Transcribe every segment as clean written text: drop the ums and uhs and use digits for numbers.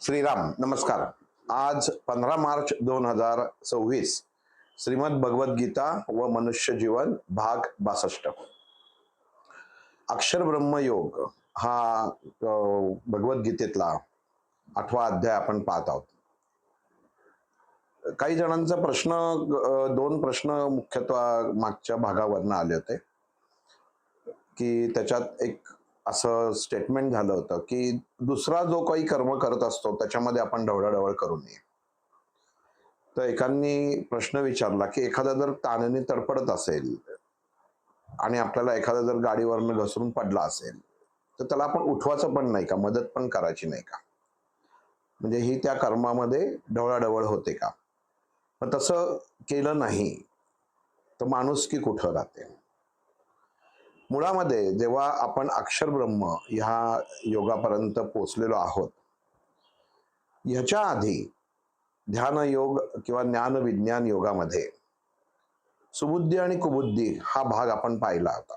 श्रीराम नमस्कार. आज 15 मार्च 2026 श्रीमद भगवद गीता व मनुष्य जीवन भाग 62. अक्षर ब्रह्म योग हा भगवद्गीतेतला 8वा अध्याय आपण पाहत आहोत. काही जणांचा प्रश्न, दोन प्रश्न मुख्यत्वे मागच्या भागावरनं आले होते की त्याच्यात एक असं स्टेटमेंट झालं होतं की दुसरा जो काही कर्म करत असतो त्याच्यामध्ये आपण ढवळाढवळ करू नये. तर एकांनी प्रश्न विचारला की एखादा जर ताणीने तडफडत असेल आणि आपल्याला एखादा जर गाडीवरनं घसरून पडला असेल तर त्याला आपण उठवायचं पण नाही का, मदत पण करायची नाही का? म्हणजे ही त्या कर्मामध्ये ढवळाढवळ होते का? पण तसं केलं नाही तर माणुसकी कुठं राहते? मुळामध्ये जेव्हा आपण अक्षर ब्रह्म ह्या योगापर्यंत पोचलेलो आहोत, ह्याच्या आधी ध्यान योग किंवा ज्ञान विज्ञान योगामध्ये सुबुद्धी आणि कुबुद्धी हा भाग आपण पाहिला होता.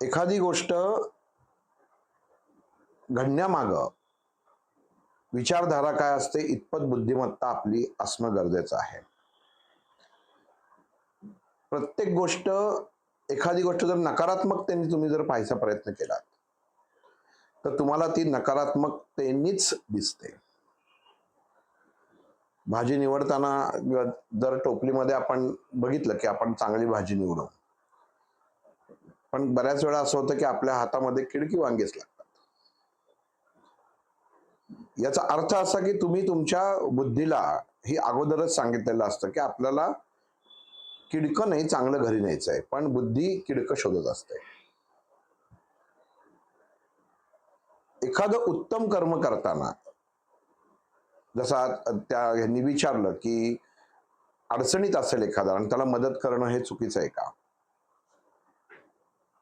एखादी गोष्ट घडण्यामागं विचारधारा काय असते इतपत बुद्धिमत्ता आपली असणं गरजेचं आहे. प्रत्येक गोष्ट, एखादी गोष्ट जर नकारात्मकतेने तुम्ही जर पाहायचा प्रयत्न केलात तर तुम्हाला ती नकारात्मकतेनीच दिसते. भाजी निवडताना जर टोपलीमध्ये आपण बघितलं की आपण चांगली भाजी निवडू, पण बऱ्याच वेळा असं होतं की आपल्या हातामध्ये किडकी वांगेच लागतात. याचा अर्थ असा की तुम्ही तुमच्या बुद्धीला ही अगोदरच सांगितलेलं असतं की आपल्याला किडकं नाही, चांगलं घरी न्यायचं आहे, पण बुद्धी किडकं शोधत असते. एखादं उत्तम कर्म करताना, जसा त्या ह्यांनी विचारलं की अडचणीत असेल एखादा आणि त्याला मदत करणं हे चुकीचं आहे का,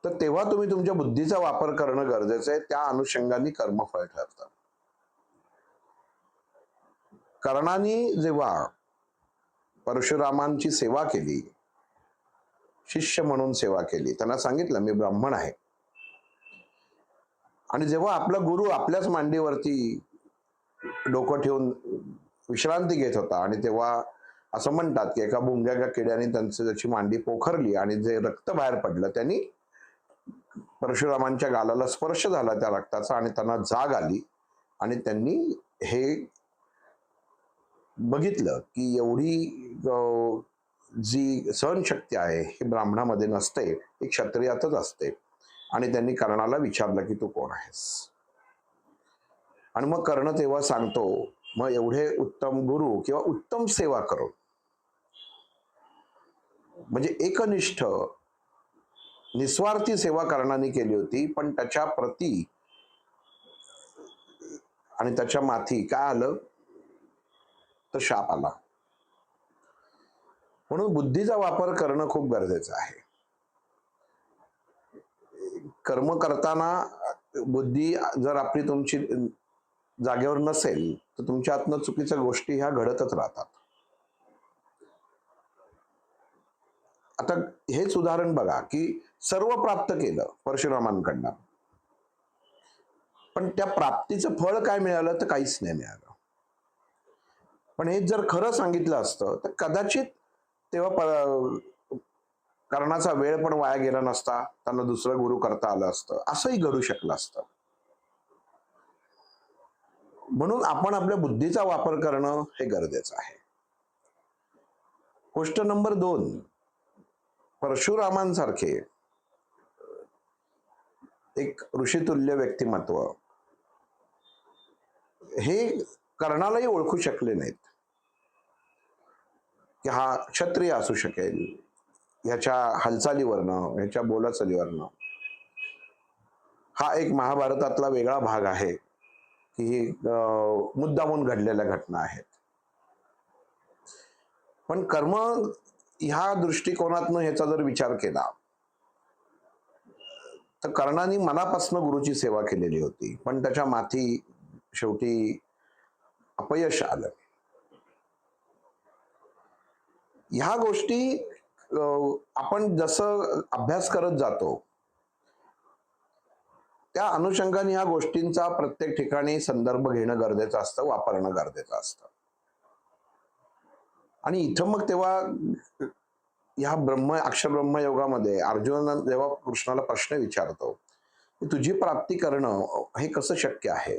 तर तेव्हा तुम्ही तुमच्या बुद्धीचा वापर करणं गरजेचं आहे. त्या अनुषंगाने कर्मफळ ठरतं. कर्णाने जेव्हा परशुरामांची सेवा केली, शिष्य म्हणून सेवा केली, त्यांना सांगितलं मी ब्राह्मण आहे, आणि जेव्हा आपला गुरु आपल्याच मांडीवरती डोकं ठेवून विश्रांती घेत होता आणि तेव्हा असं म्हणतात की एका भुंग्या किड्याने त्याची मांडी पोखरली आणि जे रक्त बाहेर पडलं त्यांनी परशुरामांच्या गालाला स्पर्श झाला त्या रक्ताचा आणि त्यांना जाग आली आणि त्यांनी हे बघितलं की एवढी जी सहनशक्ती आहे ही ब्राह्मणामध्ये नसते, ही क्षत्रियातच असते. आणि त्यांनी कर्णाला विचारलं की तू कोण आहेस, आणि मग कर्ण तेव्हा सांगतो मग एवढे उत्तम गुरु किंवा उत्तम सेवा करून, म्हणजे एकनिष्ठ निस्वार्थी सेवा कर्णाने केली होती, पण त्याच्या प्रती आणि त्याच्या माथी काय आलं तर शाप आला. म्हणून बुद्धीचा वापर करणं खूप गरजेचं आहे. कर्म करताना बुद्धी जर आपली तुमची जागेवर नसेल तर तुमच्या हातनं चुकीच्या गोष्टी ह्या घडतच राहतात. आता हेच उदाहरण बघा की सर्व प्राप्त केलं परशुरामांकडनं, पण त्या प्राप्तीचं फळ काय मिळालं तर काहीच नाही मिळालं. पण हे जर खरं सांगितलं असतं तर कदाचित तेव्हा कर्णाचा वेळ पण वाया गेला नसता, त्यांना दुसरं गुरु करता आलं असतं, असंही घडू शकलं असतं. म्हणून आपण आपल्या बुद्धीचा वापर करणं हे गरजेचं आहे. गोष्ट नंबर 2, परशुरामांसारखे एक ऋषितुल्य व्यक्तिमत्व हे कर्णालाही ओळखू शकले नाहीत की हा क्षत्रिय असू शकेल, ह्याच्या हालचालीवरनं, ह्याच्या बोलाचालीवरनं. हा एक महाभारतातला वेगळा भाग आहे की ही मुद्दामून घडलेल्या घटना आहेत. पण कर्म ह्या दृष्टिकोनातनं ह्याचा जर विचार केला तर कर्णाने मनापासून गुरुची सेवा केलेली होती, पण त्याच्या माथी शेवटी अपयश आलं. ह्या गोष्टी आपण जसं अभ्यास करत जातो त्या अनुषंगाने ह्या गोष्टींचा प्रत्येक ठिकाणी संदर्भ घेणं गरजेचं असतं, वापरणं गरजेचं असतं. आणि इथं मग तेव्हा ह्या अक्षरब्रह्म योगामध्ये अर्जुन जेव्हा कृष्णाला प्रश्न विचारतो की तुझी प्राप्ती करणं हे कसं शक्य आहे,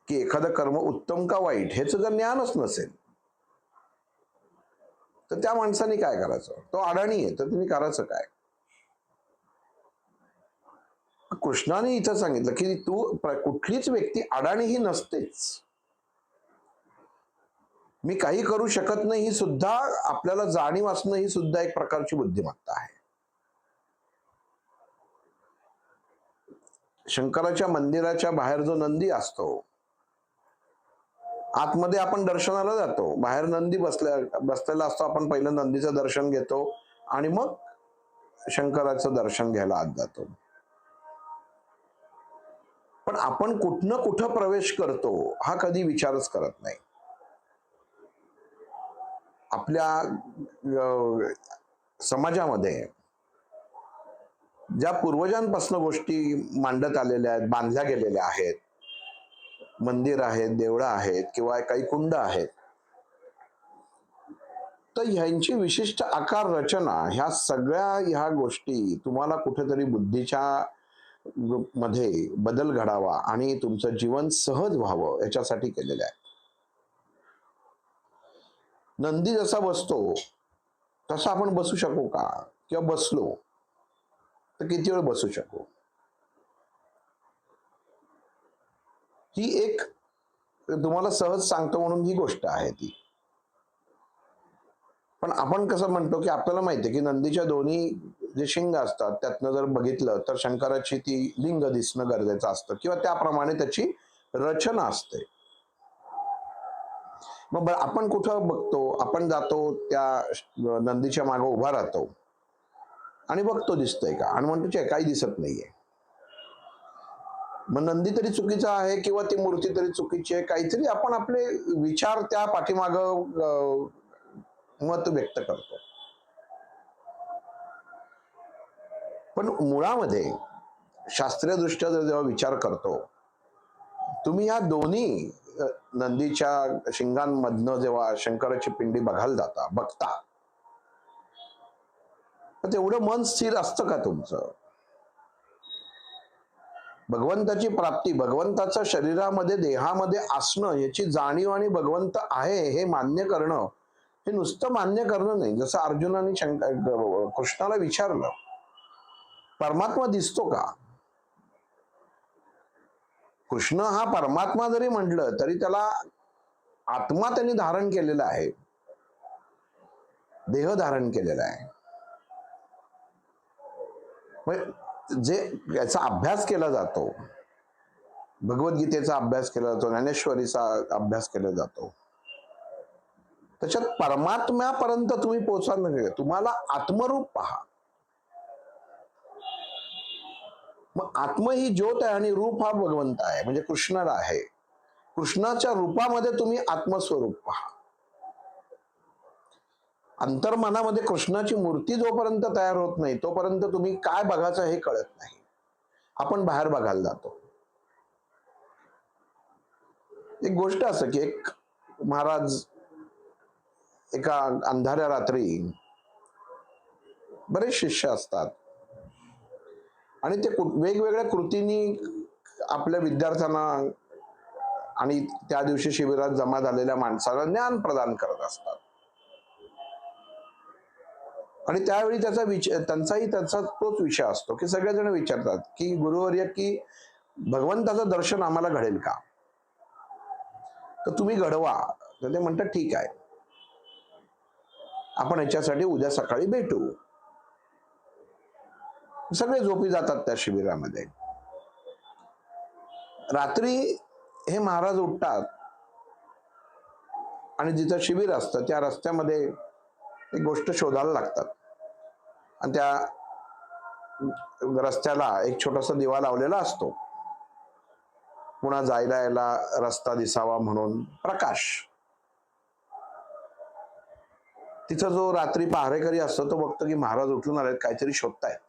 की एखादं कर्म उत्तम का वाईट हेच जर ज्ञानच नसेल तर त्या माणसाने काय करायचं, तो अडाणी आहे तर तुम्ही करायचं काय. कृष्णाने इथं सांगितलं की कुठलीच व्यक्ती अडाणी ही नसतेच. मी काही करू शकत नाही ही सुद्धा आपल्याला जाणीव असणं ही सुद्धा एक प्रकारची बुद्धिमत्ता आहे. शंकराच्या मंदिराच्या बाहेर जो नंदी असतो, आतमध्ये आपण दर्शनाला जातो, बाहेर नंदी बसलेला असतो, आपण पहिलं नंदीचं दर्शन घेतो आणि मग शंकराचं दर्शन घ्यायला आत जातो. पण आपण कुठनं कुठं प्रवेश करतो हा कधी विचारच करत नाही. आपल्या समाजामध्ये ज्या पूर्वजांपासून गोष्टी मांडत आलेल्या आहेत, बांधल्या गेलेल्या आहेत, मंदिर आहेत, देवळं आहेत किंवा काही कुंड आहेत, तर ह्यांची विशिष्ट आकार रचना ह्या गोष्टी तुम्हाला कुठेतरी बुद्धीच्या मध्ये बदल घडावा आणि तुमचं जीवन सहज व्हावं याच्यासाठी केलेल्या आहे. नंदी जसा बसतो तसा आपण बसू शकू का, किंवा बसलो तर किती वेळ बसू शकू, ही एक तुम्हाला सहज सांगतो म्हणून ही गोष्ट आहे ती. पण आपण कसं म्हणतो की आपल्याला माहितीये की नंदीच्या दोन्ही जे शिंग असतात त्यातनं जर बघितलं तर शंकराची ती लिंग दिसणं गरजेचं असतं किंवा त्याप्रमाणे त्याची रचना असते. मग आपण कुठं बघतो, आपण जातो त्या नंदीच्या मागे उभा राहतो आणि बघतो दिसतंय का, आणि म्हणतो काही दिसत नाहीये. मग नंदी तरी चुकीचा आहे किंवा ती मूर्ती तरी चुकीची आहे, काहीतरी आपण आपले विचार त्या पाठीमाग मत व्यक्त करतो. पण मुळामध्ये शास्त्रीय दृष्ट्या जेव्हा विचार करतो, तुम्ही या दोन्ही नंदीच्या शिंगांमधनं जेव्हा शंकराची पिंडी बघता तर तेवढं मन स्थिर असतं का तुमचं? भगवंताची प्राप्ती, भगवंताचं शरीरामध्ये देहामध्ये असणं याची जाणीव आणि भगवंत आहे हे मान्य करणं, हे नुसतं मान्य करणं नाही. जसं अर्जुनाने कृष्णाला विचारलं, परमात्मा दिसतो का? कृष्ण हा परमात्मा जरी म्हटलं तरी त्याला आत्मा त्यांनी धारण केलेला आहे, देह धारण केलेला आहे. जे याचा अभ्यास केला जातो, भगवद्गीतेचा अभ्यास केला जातो, ज्ञानेश्वरीचा अभ्यास केला जातो, त्याच्यात परमात्म्यापर्यंत तुम्ही पोहोचा नाही, तुम्हाला आत्मरूप पहा. मग आत्म ही ज्योत आहे आणि रूप हा भगवंत आहे, म्हणजे कृष्णाला आहे. कृष्णाच्या रूपामध्ये तुम्ही आत्मस्वरूप पहा. अंतर्मनामध्ये कृष्णाची मूर्ती जोपर्यंत तयार होत नाही तोपर्यंत तुम्ही काय बघायचं हे कळत नाही. आपण बाहेर बघायला जातो. एक गोष्ट असं की एक महाराज एका अंधाऱ्या रात्री, बरेच शिष्य असतात आणि ते वेगवेगळ्या कृतींनी आपल्या विद्यार्थ्यांना आणि त्या दिवशी शिबिरात जमा झालेल्या माणसाला ज्ञान प्रदान करत असतात. आणि त्यावेळी त्यांचा तोच विषय असतो की सगळेजण विचारतात की गुरुवर्य की भगवंताचं दर्शन आम्हाला घडेल का, तर तुम्ही घडवा. तर ते म्हणतात ठीक आहे, आपण याच्यासाठी उद्या सकाळी भेटू. सगळे झोपी जातात त्या शिबिरामध्ये. रात्री हे महाराज उठतात आणि जिथं शिबिर असतं त्या रस्त्यामध्ये एक गोष्ट शोधायला लागतात आणि त्या रस्त्याला एक छोटासा दिवा लावलेला असतो, पुन्हा जायला यायला रस्ता दिसावा म्हणून प्रकाश. तिथं जो रात्री पहारेकरी असतो तो बघतो की महाराज उठून आलेत, काहीतरी शोधतायत.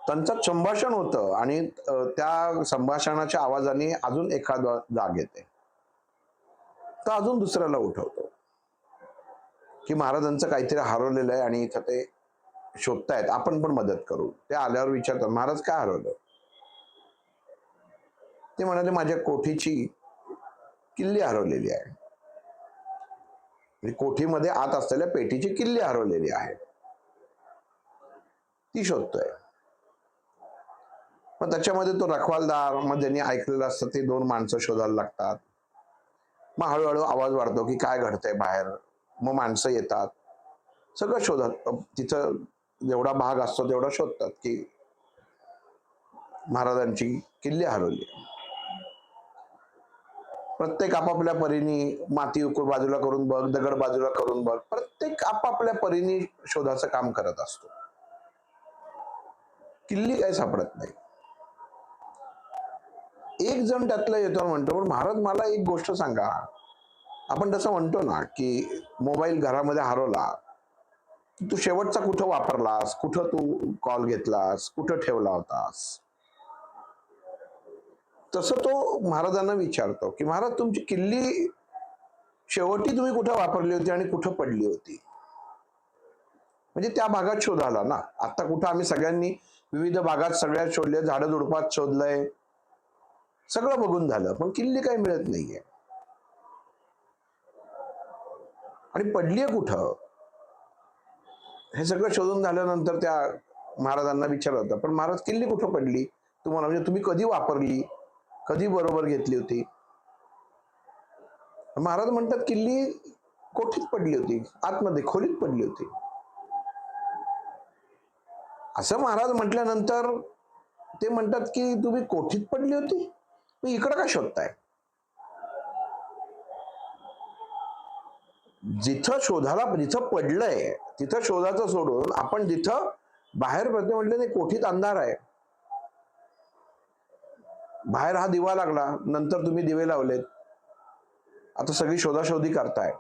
त्यांचं संभाषण होतं आणि त्या संभाषणाच्या आवाजाने अजून एखादा जाग येते, तर अजून दुसऱ्याला उठवतो की महाराजांचं काहीतरी हरवलेलं आहे आणि इथं ते शोधतायत, आपण पण मदत करू. ते आल्यावर विचारतात, महाराज काय हरवलं? ते म्हणाले, माझ्या कोठीची किल्ली हरवलेली आहे. म्हणजे कोठीमध्ये आत असलेल्या पेटीची किल्ली हरवलेली आहे, ती शोधतोय. मग त्याच्यामध्ये तो रखवालदार, मग ज्यांनी ऐकलेलं असतं ते दोन माणसं शोधायला लागतात. मग हळूहळू आवाज वाढतो की काय घडतंय बाहेर. मग माणसं येतात, सगळं शोधत तिथं जेवढा भाग असतो तेवढा शोधतात की महाराजांची किल्ली हरवली. प्रत्येक आपापल्या परीने माती उकळ बाजूला करून बघ, दगड बाजूला करून बघ, प्रत्येक आपापल्या परीने शोधाचं काम करत असतो. किल्ली काही सापडत नाही. एक जण त्यातला येतो, म्हणतो, पण महाराज मला एक गोष्ट सांगा. आपण तसं म्हणतो ना की मोबाईल घरामध्ये हरवला, तू शेवटचा कुठं वापरलास, कुठं तू कॉल घेतलास, कुठं ठेवला होतास. तसं तो महाराजांना विचारतो की महाराज तुमची किल्ली शेवटी तुम्ही कुठं वापरली होती आणि कुठं पडली होती. म्हणजे त्या भागात शोध आला ना. आता कुठं आम्ही सगळ्यांनी विविध भागात सगळ्यात शोधले, झाडं झुडपात शोधलंय, सगळं बघून झालं, पण किल्ली काही मिळत नाहीये. आणि पडलीये कुठं हे सगळं शोधून झाल्यानंतर त्या महाराजांना विचारलं होतं, पण महाराज किल्ली कुठं पडली तुम्हाला, म्हणजे तुम्ही कधी वापरली, कधी बरोबर घेतली होती. महाराज म्हणतात किल्ली कोठीत पडली होती, आतमध्ये खोलीत पडली होती. असं महाराज म्हटल्यानंतर ते म्हणतात की तुम्ही कोठीत पडली होती, मी इकडं का शोधताय. जिथं शोधाला, जिथं पडलंय तिथं शोधाचं सोडून आपण जिथं बाहेर पडते म्हटलं नाही, कोठीत अंधार आहे, बाहेर हा दिवा लागला, नंतर तुम्ही दिवे लावलेत, आता सगळी शोधाशोधी करताय.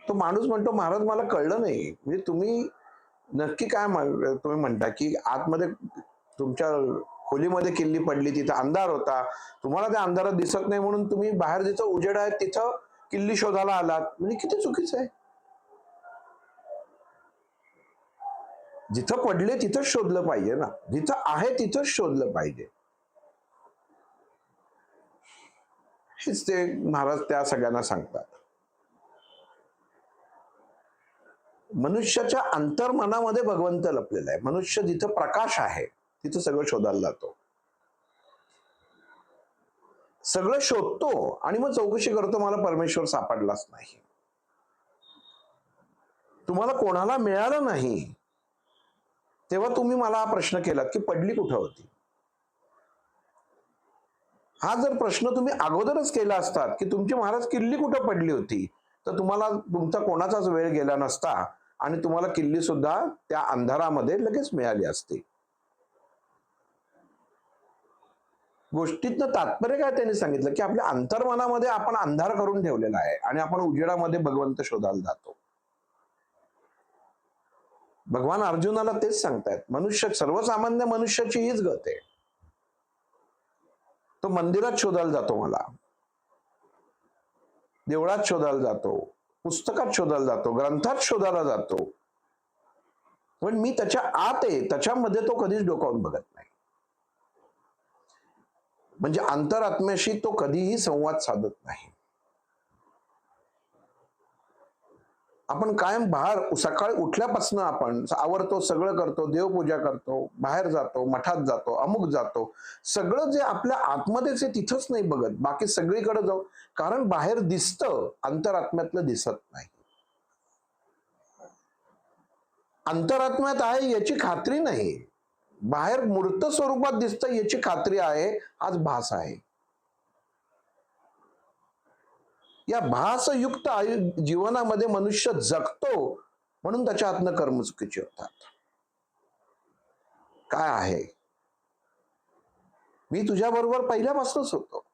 तो माणूस म्हणतो, महाराज मला कळलं नाही, म्हणजे तुम्ही नक्की काय तुम्ही म्हणता की आतमध्ये तुमच्या खोलीमध्ये किल्ली पडली, तिथं अंधार होता, तुम्हाला त्या अंधारात दिसत नाही म्हणून तुम्ही बाहेर जिथं उजेड आहे तिथं किल्ली शोधायला आलात, म्हणजे किती चुकीचं आहे. जिथं पडले तिथंच शोधलं पाहिजे ना, जिथं आहे तिथंच शोधलं पाहिजे. हेच ते महाराज त्या सगळ्यांना सांगतात. मनुष्याच्या अंतर्मनामध्ये भगवंत लपलेला आहे. मनुष्य जिथं प्रकाश आहे तिथं सगळं शोधायला जातो, सगळं शोधतो आणि मग चौकशी करतो, मला परमेश्वर सापडलाच नाही. तुम्हाला कोणाला मिळालं नाही तेव्हा तुम्ही मला हा प्रश्न केलात की पडली कुठं होती. हा जर प्रश्न तुम्ही अगोदरच केला असतात की तुमची महाराज किल्ली कुठं पडली होती, तर तुम्हाला तुमचा कोणाचाच वेळ गेला नसता आणि तुम्हाला किल्ली सुद्धा त्या अंधारामध्ये लगेच मिळाली असती. गोष्टीतनं तात्पर्य काय त्यांनी सांगितलं की आपल्या अंतर्मनामध्ये आपण अंधार करून ठेवलेला आहे आणि आपण उजेडामध्ये भगवंत शोधायला जातो. भगवान अर्जुनाला तेच सांगतायत, मनुष्य, सर्वसामान्य मनुष्याची हीच गत आहे. तो मंदिरात शोधायला जातो, मला देवळात शोधायला जातो, पुस्तकात शोधायला जातो, ग्रंथात शोधायला जातो, पण मी त्याच्या आत आहे, त्याच्यामध्ये तो कधीच डोकावून बघत नाही. म्हणजे अंतरात्म्याशी तो कधीही संवाद साधत नाही. आपण कायम बाहेर, सकाळी उठल्यापासून आपण आवरतो, सगळं करतो, देवपूजा करतो, बाहेर जातो, मठात जातो, अमुक जातो, सगळं जे आपल्या आतमध्येच आहे तिथंच नाही बघत, बाकी सगळीकडे जाऊ, कारण बाहेर दिसतं, अंतरात्म्यातलं दिसत नाही. अंतरात्म्यात आहे याची खात्री नाही, बाहेर मूर्त स्वरूपात दिसतं याची खात्री आहे, आज भास आहे. या भासयुक्त जीवनामध्ये मनुष्य जगतो, म्हणून त्याच्या हातनं कर्म चुकीची होतात. काय आहे, मी तुझ्या बरोबर पहिल्यापासूनच होतो,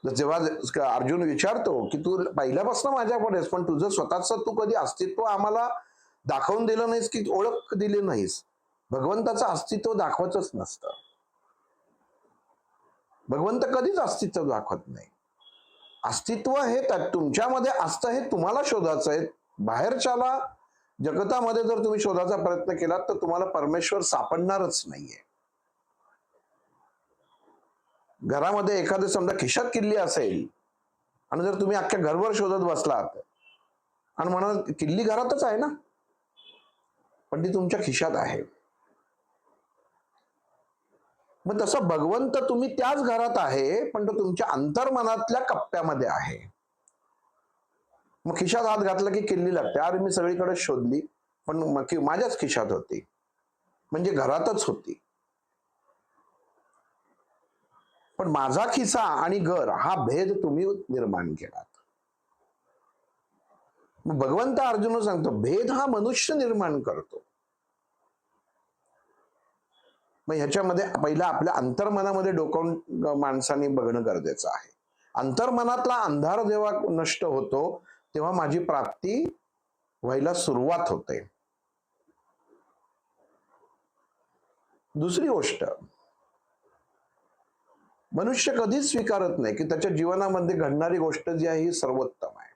जेव्हा अर्जुन विचारतो की तू पहिल्यापासून माझ्याकडे आहेस, पण तुझं स्वतःच तू कधी अस्तित्व आम्हाला दाखवून दिलं नाहीस, की ओळख दिली नाहीस. भगवंताचं अस्तित्व दाखवतच नसतं. भगवंत कधीच अस्तित्व दाखवत नाही. अस्तित्व हे तुमच्यामध्ये असतं, हे तुम्हाला शोधायचं आहे. बाहेरच्याला जगतामध्ये जर तुम्ही शोधायचा प्रयत्न केलात तर तुम्हाला परमेश्वर सापडणारच नाहीये. घरामध्ये एखादं समजा खिशात किल्ली असेल आणि जर तुम्ही अख्ख्या घरभर शोधत बसलात आणि म्हणाल किल्ली घरातच आहे ना, पण ती तुमच्या खिशात आहे. मग तसं भगवंत तुम्ही त्याच घरात आहे, पण तो तुमच्या अंतर्मनातल्या कप्प्यामध्ये आहे. मग खिशात हात घातला की किल्ली लागते. अरे मी सगळीकडे शोधली, पण माझ्याच खिशात होती, म्हणजे घरातच होती. पण माझा खिसा आणि घर हा भेद तुम्ही निर्माण केलात. मग भगवंत अर्जुन सांगतो भेद हा मनुष्य निर्माण करतो. मग ह्याच्यामध्ये पहिला आपल्या अंतर्मनामध्ये डोकावून माणसाने बघणं गरजेचं आहे. अंतर्मनातला अंधार जेव्हा नष्ट होतो तेव्हा माझी प्राप्ती व्हायला सुरुवात होते. दुसरी गोष्ट, मनुष्य कधीच स्वीकारत नाही की त्याच्या जीवनामध्ये घडणारी गोष्ट जी आहे ही सर्वोत्तम आहे.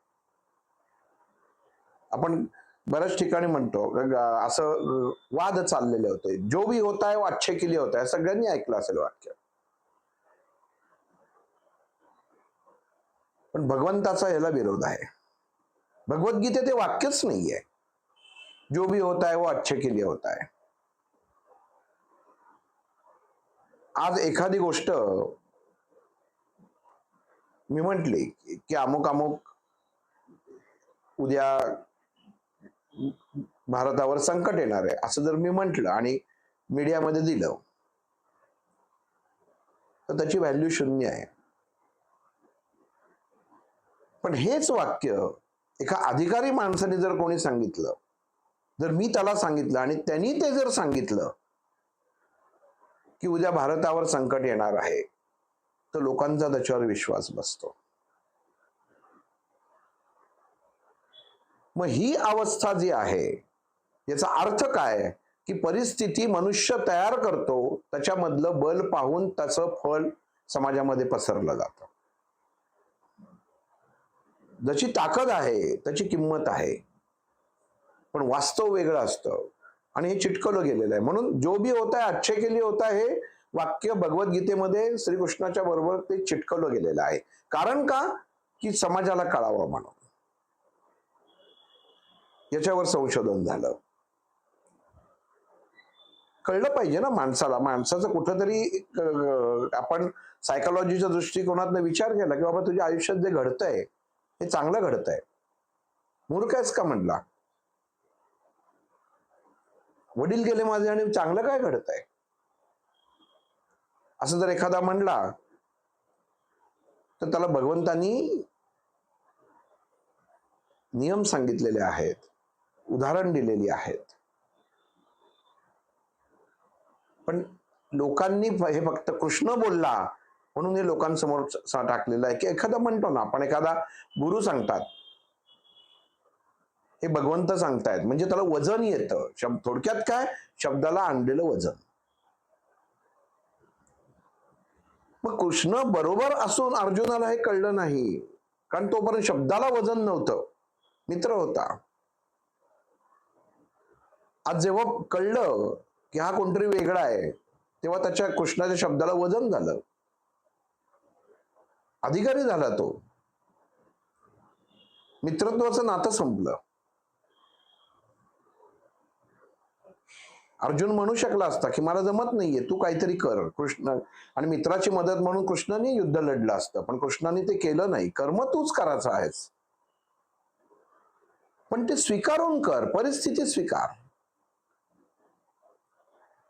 आपण बऱ्याच ठिकाणी म्हणतो असं वाद चाललेले होते, जो भी होता है वो अच्छे के लिए होता है. सगळ्यांनी ऐकलं असेल वाक्य. पण भगवंताचा याला विरोध आहे. भगवद्गीतेत ते वाक्यच नाहीये, जो भी होता है वो अच्छे के लिए होता है. आज एखादी गोष्ट मी म्हटली की अमुक अमुक उद्या भारतावर संकट येणार आहे असं जर मी म्हटलं आणि मीडियामध्ये दिलं तर त्याची व्हॅल्यू शून्य आहे. पण हेच वाक्य एका अधिकारी माणसाने जर कोणी सांगितलं, जर मी त्याला सांगितलं आणि त्यांनी ते जर सांगितलं की उद्या भारतावर संकट येणार आहे, तर लोकांचा त्याच्यावर विश्वास बसतो. मग ही अवस्था जी आहे याचा अर्थ काय की परिस्थिती मनुष्य तयार करतो, त्याच्यामधलं बल पाहून त्याचं फळ समाजामध्ये पसरलं जातं. जशी ताकद आहे त्याची किंमत आहे, पण वास्तव वेगळं असतं आणि हे चिटकवलं गेलेलं आहे. म्हणून जो भी होता है अच्छे के लिए होता है हे वाक्य भगवद्गीतेमध्ये श्रीकृष्णाच्या बरोबर ते चिटकवलं गेलेलं आहे. कारण का की समाजाला कळावं म्हणून. याच्यावर संशोधन झालं. कळलं पाहिजे ना माणसाला. माणसाचं कुठंतरी आपण सायकोलॉजीच्या दृष्टिकोनातून विचार केला की बाबा तुझ्या आयुष्यात जे घडतंय हे चांगलं घडतंय, मूर्ख आहेस का म्हटला. वडील गेले माझे आणि चांगलं काय घडतंय असं जर एखादा म्हणला तर त्याला भगवंतानी नियम सांगितलेले आहेत, उदाहरण दिलेली आहेत. पण लोकांनी हे फक्त कृष्ण बोलला म्हणून हे लोकांसमोर टाकलेलं आहे. की एखादा म्हणतो ना आपण, एखादा गुरु सांगतात हे भगवंत सांगतायत म्हणजे त्याला वजन येतं. थोडक्यात काय, शब्दाला आणलेलं वजन. मग कृष्ण बरोबर असून अर्जुनाला हे कळलं नाही, कारण तोपर्यंत शब्दाला वजन नव्हतं, मित्र होता. आज जेव्हा कळलं की हा कोणतरी वेगळा आहे तेव्हा त्याच्या कृष्णाच्या शब्दाला वजन झालं, अधिकारी झाला तो, मित्रत्वाचं नातं संपलं. अर्जुन म्हणू शकला असता की मला जमत नाहीये, तू काहीतरी कर. कृष्ण आणि मित्राची मदत म्हणून कृष्णाने युद्ध लढलं असतं, पण कृष्णाने ते केलं नाही. कर्म तूच करायचं आहेस, पण ते स्वीकारून कर, परिस्थिती स्वीकार.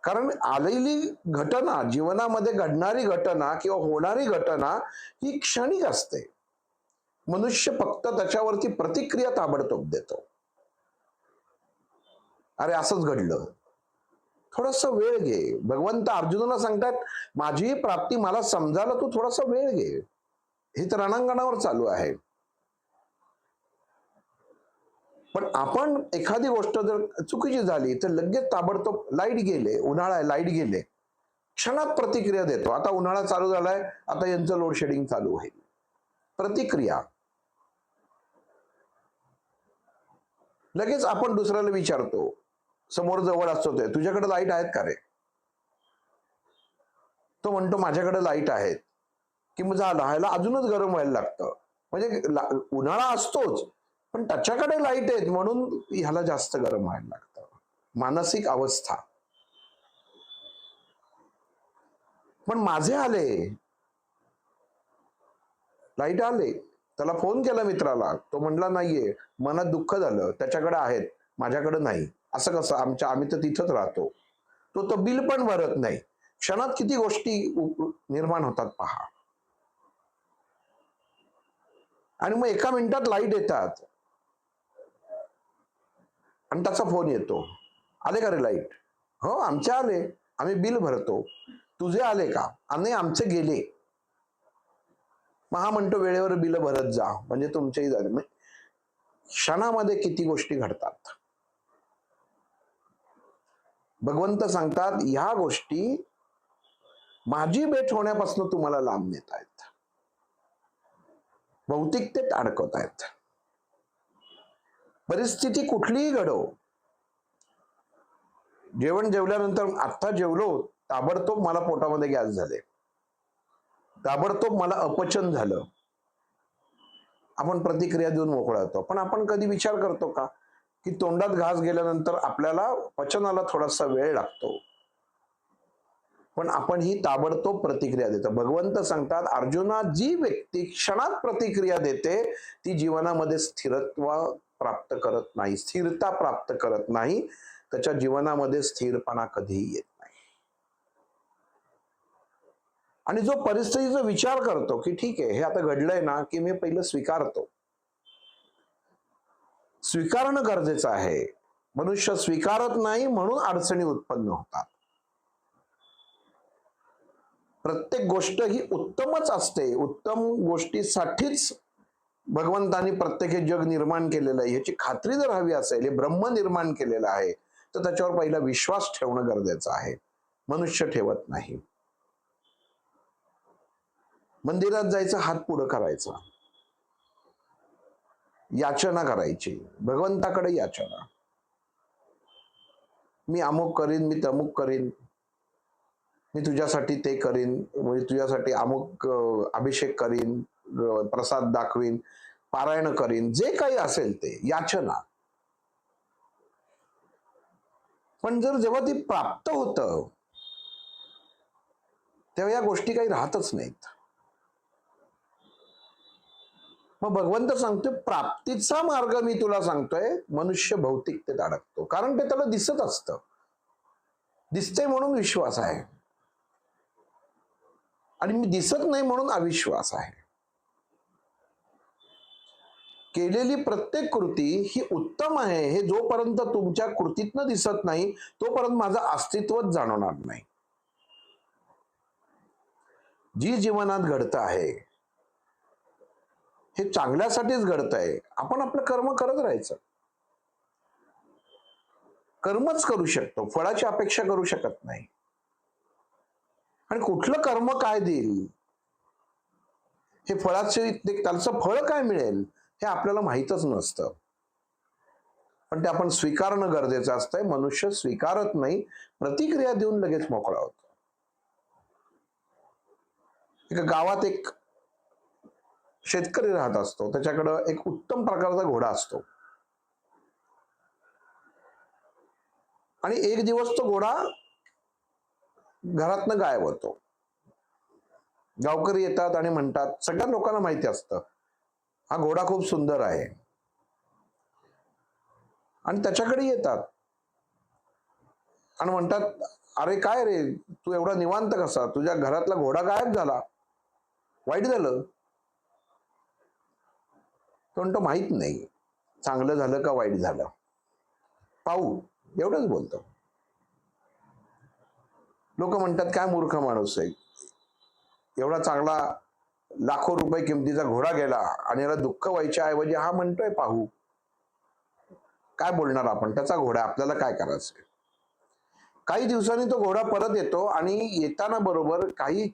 कारण आलेली घटना, जीवनामध्ये घडणारी घटना किंवा होणारी घटना ही क्षणिक असते. मनुष्य फक्त त्याच्यावरती प्रतिक्रिया ताबडतोब देतो. अरे असंच घडलं, थोडासा वेळ घे. भगवंत अर्जुनाला सांगतात माझी प्राप्ती मला समजायला तू थोडासा वेळ घे. हे तर रणांगणावर चालू आहे. पण आपण एखादी गोष्ट जर चुकीची झाली तर लगेच ताबडतोब लाईट गेले, उन्हाळा आहे लाईट गेले, क्षणात प्रतिक्रिया देतो. आता उन्हाळा चालू झालाय, आता यांचं लोड शेडिंग चालू होईल. प्रतिक्रिया. लगेच आपण दुसऱ्याला विचारतो, समोर जवळ असतो ते, तुझ्याकडे लाईट आहेत का रे? तो म्हणतो माझ्याकडे लाईट आहेत. की मग झालं, ह्याला अजूनच गरम व्हायला लागतं. म्हणजे उन्हाळा असतोच, पण त्याच्याकडे लाईट आहेत म्हणून ह्याला जास्त गरम व्हायला लागतं. मानसिक अवस्था. पण माझे आले, लाईट आले, त्याला फोन केला मित्राला, तो म्हणला नाहीये, मनात दुःख झालं, त्याच्याकडे आहेत, माझ्याकडे नाही. असं कसं? आम्ही तर तिथंच राहतो. तो बिल पण भरत नाही. क्षणात किती गोष्टी निर्माण होतात पहा. आणि मग एका मिनिटात लाईट येतात आणि त्याचा फोन येतो, आले का रे लाईट? हो आमचे आले, आम्ही बिल भरतो. तुझे आले का? नाही आमचे गेले. मग हा म्हणतो वेळेवर बिल भरत जा, म्हणजे तुमचेही झाले. क्षणामध्ये किती गोष्टी घडतात. भगवंत सांगतात ह्या गोष्टी माझी भेट होण्यापासून तुम्हाला लांब नेत आहेत, भौतिकतेत अडकवत आहेत. परिस्थिती कुठलीही घडो, जेवण जेवल्यानंतर आता जेवलो, ताबडतोब मला पोटामध्ये गॅस झाले, ताबडतोब मला अपचन झालं, आपण प्रतिक्रिया देऊन मोकळा होतो. पण आपण कधी विचार करतो का की तोंडात घास गेल्यानंतर आपल्याला पचनाला थोडासा वेळ लागतो, पण आपण ही ताबडतोब प्रतिक्रिया देतो. भगवंत सांगतात अर्जुना, जी व्यक्ती क्षणात प्रतिक्रिया देते ती जीवनामध्ये स्थिरत्व प्राप्त करत नाही, स्थिरता प्राप्त करत नाही, त्याच्या जीवनामध्ये स्थिरपणा कधीही येत नाही. आणि जो परिस्थितीचा विचार करतो की ठीक आहे हे आता घडलंय ना, की मी पहिलं स्वीकारतो. स्वीकारणं गरजेचं आहे. मनुष्य स्वीकारत नाही म्हणून अडचणी उत्पन्न होतात. प्रत्येक गोष्ट ही उत्तमच असते, उत्तम गोष्टीसाठीच भगवंतांनी प्रत्येक हे जग निर्माण केलेलं आहे याची खात्री जर हवी असेल, हे ब्रह्म निर्माण केलेलं आहे, तर त्याच्यावर पहिला विश्वास ठेवणं गरजेचं आहे. मनुष्य ठेवत नाही. मंदिरात जायचं, हात पुढं करायचा, याचना करायची, भगवंताकडे याचना, मी अमुक करीन, मी तमुक करीन, मी तुझ्यासाठी ते करीन, म्हणजे तुझ्यासाठी अमुक अभिषेक करीन, प्रसाद दाखवीन, पारायण करीन, जे काही असेल ते याचना. पण जेव्हा ती प्राप्त होतं तेव्हा या गोष्टी काही राहतच नाहीत. मग भगवंत सांगतोय प्राप्तीचा मार्ग मी तुला सांगतोय, मनुष्य भौतिकतेत अडकतो, कारण ते त्याला दिसत असतं, दिसते म्हणून विश्वास आहे, आणि मी दिसत नाही म्हणून अविश्वास आहे. केलेली प्रत्येक कृती ही उत्तम आहे हे जोपर्यंत तुमच्या कृतीतनं दिसत नाही तोपर्यंत माझं अस्तित्वच जाणवणार नाही. जी जीवनात घडतं आहे हे चांगल्यासाठीच घडत आहे. आपण आपलं कर्म करत राहायचं. कर्मच करू शकतो, फळाची अपेक्षा करू शकत नाही. आणि कुठलं कर्म काय देईल, हे फळाचे त्याचं फळ काय मिळेल हे आपल्याला माहीतच नसतं. पण ते आपण स्वीकारणं गरजेचं असतंय. मनुष्य स्वीकारत नाही, प्रतिक्रिया देऊन लगेच मोकळा होतो. एका गावात एक शेतकरी राहत असतो, त्याच्याकडं एक उत्तम प्रकारचा घोडा असतो. आणि एक दिवस तो घोडा घरातनं गायब होतो. गावकरी येतात आणि म्हणतात, सगळ्या लोकांना माहिती असतं हा घोडा खूप सुंदर आहे, आणि त्याच्याकडे येतात आणि म्हणतात अरे काय रे, तू एवढा निवांत कसा, तुझ्या घरातला घोडा गायब झाला, वाईट झालं? तो म्हणतो माहित नाही चांगलं झालं का वाईट झालं, पाहू, एवढंच बोलतो. लोक म्हणतात काय मूर्ख माणूस आहे, एवढा चांगला लाखो रुपये किमतीचा घोडा गेला आणि याला दुःख व्हायच्या ऐवजी हा म्हणतोय पाहू, काय बोलणार आपण, त्याचा घोडा, आपल्याला काय करायचंय. काही दिवसांनी तो घोडा परत येतो आणि येताना बरोबर काही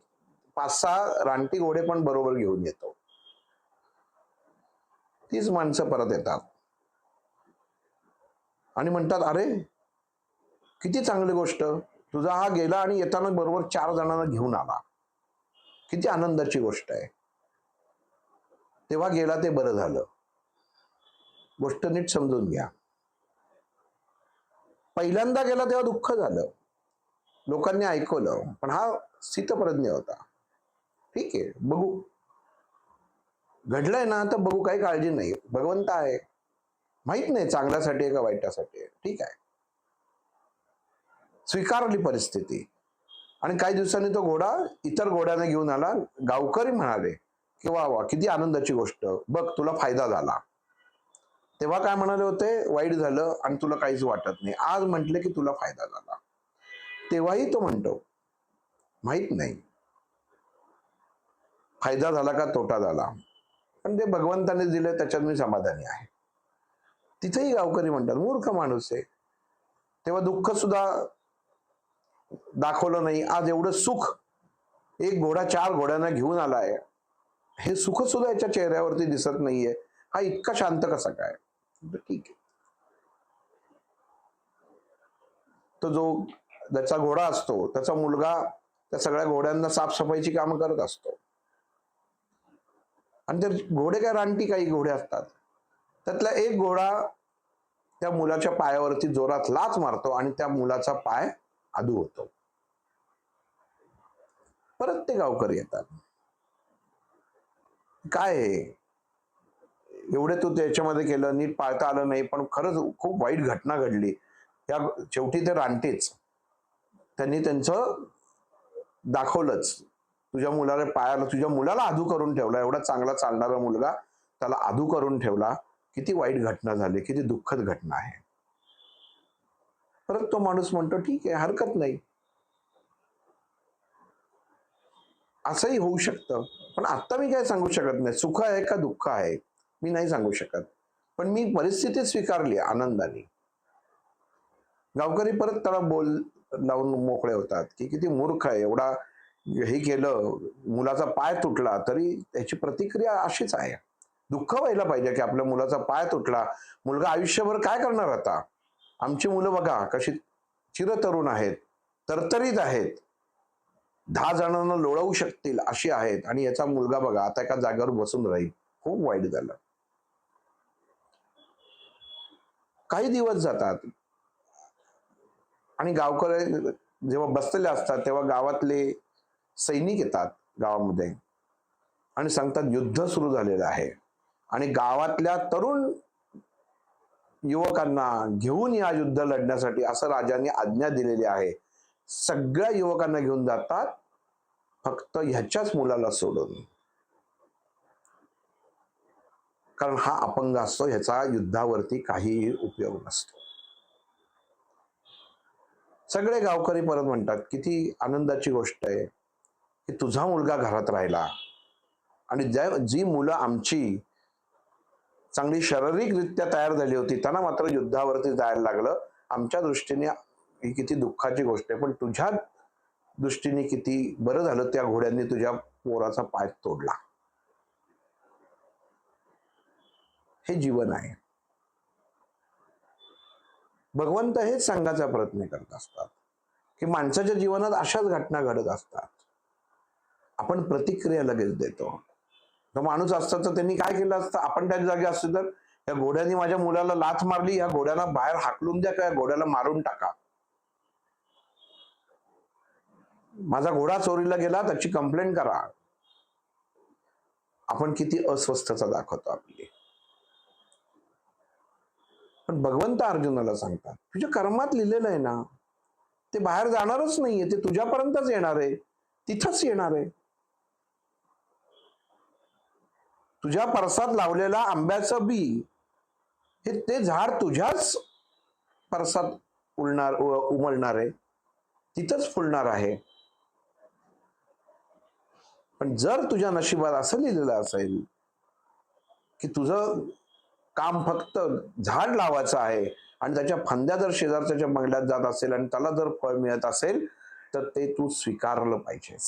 5-6 रानटी घोडे पण बरोबर घेऊन येतो. तीच माणसं परत येतात आणि म्हणतात, अरे किती चांगली गोष्ट, तुझा हा गेला आणि येताना बरोबर 4 जणांना घेऊन आला, किती आनंदाची गोष्ट आहे. तेव्हा गेला ते बरं झालं. गोष्ट नीट समजून घ्या. पहिल्यांदा गेला तेव्हा दुःख झालं, लोकांनी ऐकवलं, पण हा स्थितप्रज्ञ होता. ठीक आहे, बघू, घडलंय ना तर बघू, काही काळजी नाही, भगवंत आहे, माहित नाही चांगल्यासाठी आहे का वाईटासाठी आहे, ठीक आहे. स्वीकारली परिस्थिती आणि काही दिवसांनी तो घोडा इतर घोड्याने घेऊन आला. गावकरी म्हणाले की वा वा, किती आनंदाची गोष्ट, बघ तुला फायदा झाला. तेव्हा काय म्हणाले होते, वाईट झालं आणि तुला काहीच वाटत नाही. आज म्हटले की तुला फायदा झाला. तेव्हाही तो म्हणतो माहित नाही फायदा झाला का तोटा झाला, पण ते भगवंताने दिले त्याच्यात मी समाधानी आहे. तिथेही गावकरी म्हणतात मूर्ख माणूस आहे, तेव्हा दुःख सुद्धा दाखवलं नाही. आज एवढं सुख, एक घोडा 4 घोड्यांना घेऊन आलाय, हे सुख सुद्धा याच्या चेहऱ्यावरती दिसत नाहीये, हा इतका शांत कसा काय. ठीक आहे, तो जो ज्याचा घोडा असतो त्याचा मुलगा त्या सगळ्या घोड्यांना साफसफाईची कामं करत असतो. आणि ते घोडे काय रानटी काही घोडे असतात, त्यातला एक घोडा त्या मुलाच्या पायावरती जोरात लाच मारतो आणि त्या मुलाचा पाय आदू होतो. परत ते गावकरी येतात, काय एवढे तू त्याच्यामध्ये केलं, नीट पाळता आलं नाही, पण खरंच खूप वाईट घटना घडली. या शेवटी ते रानटेच, त्यांनी त्यांचं दाखवलंच, तुझ्या मुलाला पायाला, तुझ्या मुलाला आधू करून ठेवला, एवढा चांगला चालणारा मुलगा त्याला आधू करून ठेवला, किती वाईट घटना झाली, किती दुःखद घटना आहे. परत तो माणूस म्हणतो ठीक आहे, हरकत नाही, असंही होऊ शकतं, पण आता मी काय सांगू शकत नाही, सुख आहे का दुःख आहे मी नाही सांगू शकत, पण मी परिस्थिती स्वीकारली आनंदाने. गावकरी परत त्याला बोल लावून मोकळे होतात की किती मूर्ख आहे, एवढा हे केलं, मुलाचा पाय तुटला तरी त्याची प्रतिक्रिया अशीच आहे. दुःख व्हायला पाहिजे की आपल्या मुलाचा पाय तुटला, मुलगा आयुष्यभर काय करणार आता. आमची मुलं बघा कशी चिरतरुण आहेत, तरतरीत आहेत, 10 जणांना लोळवू शकतील अशी आहेत, आणि याचा मुलगा बघा आता एका जागेवर बसून राहील. खूप वाईट झालं. काही दिवस जातात आणि गावकरी जेव्हा बसलेले असतात तेव्हा गावातले सैनिक येतात गावामध्ये आणि सांगतात युद्ध सुरू झालेलं आहे आणि गावातल्या तरुण युवकांना घेऊन या युद्ध लढण्यासाठी, असं राजांनी आज्ञा दिलेली आहे. सगळ्या युवकांना घेऊन जातात, फक्त ह्याच्याच मुलाला सोडून, कारण हा अपंग असतो, ह्याचा युद्धावरती काहीही उपयोग नसतो. सगळे गावकरी परत म्हणतात किती आनंदाची गोष्ट आहे की तुझा मुलगा घरात राहिला, आणि जी मुलं आमची चांगली शारीरिकरित्या तयार झाली होती त्यांना मात्र युद्धावरती जायला लागलं. आमच्या दृष्टीने ही किती दुःखाची गोष्ट आहे, पण तुझ्या दृष्टीने किती बरं झालं त्या घोड्यांनी तुझ्या पोराचा पाय तोडला. हे जीवन आहे. भगवंत हेच सांगायचा प्रयत्न करत असतात की माणसाच्या जीवनात अशाच घटना घडत असतात, आपण प्रतिक्रिया लगेच देतो. तो माणूस असता तर त्यांनी काय केलं असतं, आपण त्या जागी असतो तर, या घोड्याने माझ्या मुलाला लाथ मारली, या घोड्याला बाहेर हाकलून द्या, का घोड्याला मारून टाका, माझा घोडा चोरीला गेला त्याची कंप्लेंट करा. आपण किती अस्वस्थता दाखवतो आपली. पण भगवंत अर्जुनाला सांगतात तुझ्या कर्मात लिहिलेलं आहे ना, ते बाहेर जाणारच नाहीये, ते तुझ्यापर्यंतच येणार आहे, तिथंच येणार आहे. तुझ्या परसात लावलेला आंब्याचं बी हे ते झाड तुझ्याच परसात उमलणार आहे, तिथंच फुलणार आहे. पण जर तुझ्या नशिबात असं लिहिलेलं असेल की तुझं काम फक्त झाड लावायचं आहे आणि त्याच्या फांद्या जर शेजारच्या बंगल्यात जात असेल आणि त्याला जर फळ मिळत असेल तर ते तू स्वीकारलं पाहिजेस.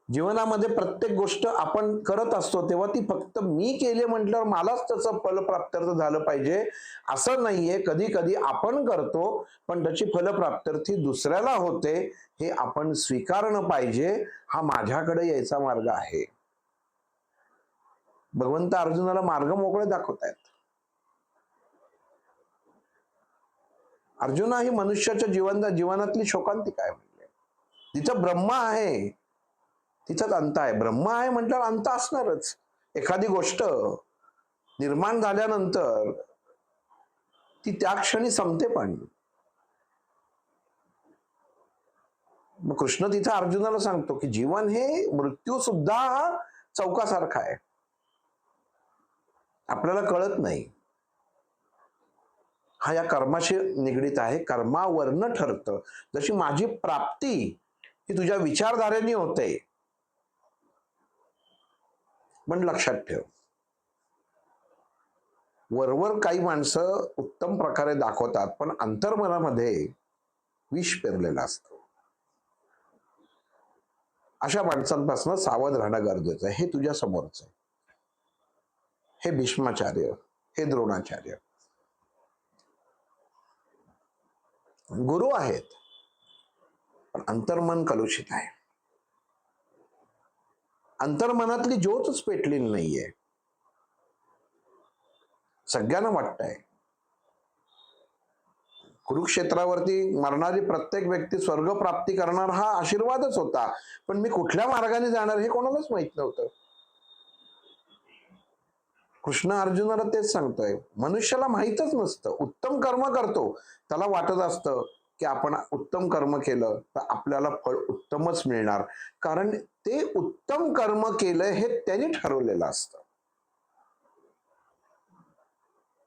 जीवनामध्ये प्रत्येक गोष्ट आपण करत असतो तेव्हा ती फक्त मी केले म्हटल्यावर मलाच त्याचं फलप्राप्त्यर्थ झालं पाहिजे असं नाहीये. कधी कधी आपण करतो पण त्याची फलप्राप्त्यर्थी दुसऱ्याला होते, हे आपण स्वीकारणं पाहिजे. हा माझ्याकडे यायचा मार्ग आहे. भगवंत अर्जुनाला मार्ग मोकळे दाखवतायत. अर्जुना ही मनुष्याच्या जीवनातली शोकांतिका आहे. म्हणजे तिचं ब्रह्म आहे, तिचाच अंत आहे. ब्रह्म आहे म्हटल्यावर अंत असणारच. एखादी गोष्ट निर्माण झाल्यानंतर ती त्या क्षणी संपते. पण मग कृष्ण तिथे अर्जुनाला सांगतो की जीवन हे मृत्यू सुद्धा चौकासारखा आहे, आपल्याला कळत नाही. हा या कर्माशी निगडीत आहे. कर्मावरनं ठरतं. जशी माझी प्राप्ती ही तुझ्या विचारधारेने होते. पण लक्षात ठेव, वरवर काही माणसं उत्तम प्रकारे दाखवतात पण अंतर्मनामध्ये विष पेरलेलं असतं. अशा माणसांपासून सावध राहणं गरजेचं आहे. हे तुझ्या समोरच आहे. हे भीष्माचार्य, हे द्रोणाचार्य गुरु आहेत, पण अंतर्मन कलुषित आहे. अंतर्मनातली ज्योतच पेटलेली नाहीये. सगळ्यांना वाटतंय कुरुक्षेत्रावरती मरणारी प्रत्येक व्यक्ती स्वर्ग प्राप्ती करणार हा आशीर्वादच होता, पण मी कुठल्या मार्गाने जाणार हे कोणालाच माहित नव्हतं. कृष्ण अर्जुनाला तेच सांगतोय. मनुष्याला माहीतच नसतं. उत्तम कर्म करतो त्याला वाटत असतं की आपण उत्तम कर्म केलं तर आपल्याला फळ उत्तमच मिळणार, कारण ते उत्तम कर्म केलं हे त्यांनी ठरवलेलं असतं,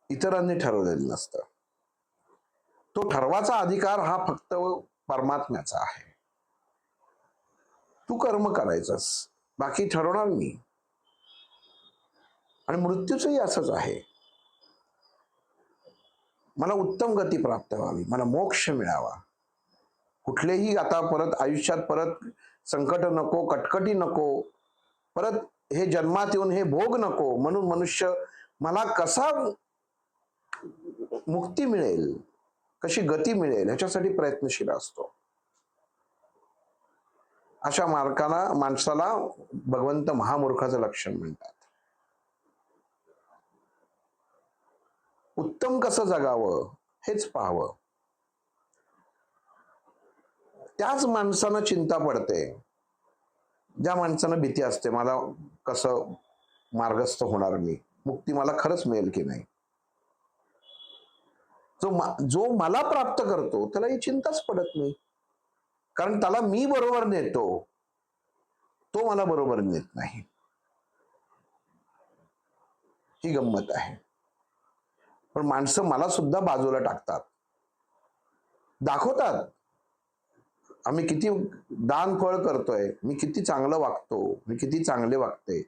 इतरांनी ठरवलेलं नसतं. तो ठरवाचा अधिकार हा फक्त परमात्म्याचा आहे. तू कर्म करायचंस, बाकी ठरवणार मी. आणि मृत्यूचंही असंच आहे. मला उत्तम गती प्राप्त व्हावी, मला मोक्ष मिळावा, कुठलेही आता परत आयुष्यात परत संकट नको, कटकटी नको, परत हे जन्मात येऊन हे भोग नको, म्हणून मनुष्य मला कसा मुक्ती मिळेल, कशी गती मिळेल ह्याच्यासाठी प्रयत्नशील असतो. अशा माणसाला भगवंत महामूर्खाचं लक्षण म्हणतात. उत्तम कसं जगावं हेच पाहावं. त्याच माणसानं चिंता पडते ज्या माणसानं भीती असते मला कसं मार्गस्थ होणार, मी मुक्ती मला खरंच मिळेल की नाही. जो मला प्राप्त करतो त्याला ही चिंताच पडत नाही, कारण त्याला मी बरोबर नेतो, तो मला बरोबर नेत नाही. ही गंमत आहे. पण माणसं मला सुद्धा बाजूला टाकतात, दाखवतात आम्ही किती दान फळ करतोय, मी किती चांगलं वागतो, मी किती चांगले वागते,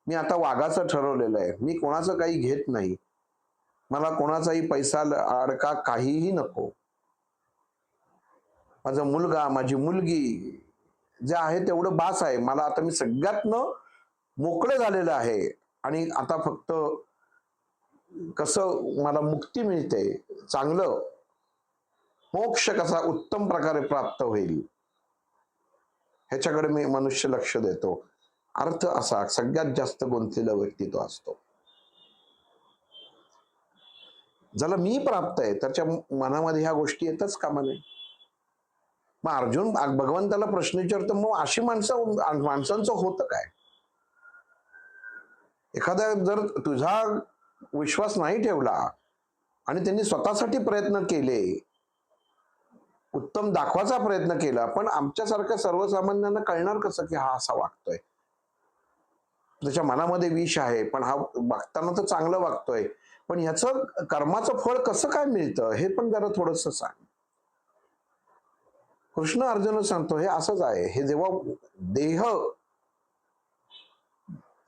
मी आता वागाचं ठरवलेलं आहे, मी कोणाचं काही घेत नाही, मला कोणाचाही पैसा अडका काहीही नको, माझा मुलगा माझी मुलगी जे आहे तेवढं बास आहे मला, आता मी सगळ्यातनं मोकळं झालेलं आहे आणि आता फक्त कसं मला मुक्ती मिळते, चांगलं मोक्ष कसा उत्तम प्रकारे प्राप्त होईल ह्याच्याकडे मी मनुष्य लक्ष देतो. अर्थ असा सगळ्यात जास्त गुंतलेला व्यक्ती तो असतो. ज्याला मी प्राप्त आहे त्याच्या मनामध्ये ह्या गोष्टी येतच कामा नये. मग अर्जुन भगवंताला प्रश्न विचारतो, मग अशी माणसांचं होतं काय? एखादा जर तुझा विश्वास नाही ठेवला आणि त्यांनी स्वतःसाठी प्रयत्न केले, उत्तम दाखवायचा प्रयत्न केला, पण आमच्यासारख्या सर्वसामान्यांना कळणार कसं की हा असा वागतोय, त्याच्या मनामध्ये विष आहे पण हा बघताना तर चांगलं वागतोय, पण ह्याचं कर्माचं फळ कसं काय मिळतं हे पण जरा थोडंसं सांग. कृष्ण अर्जुन सांगतो हे असंच आहे. हे जेव्हा देह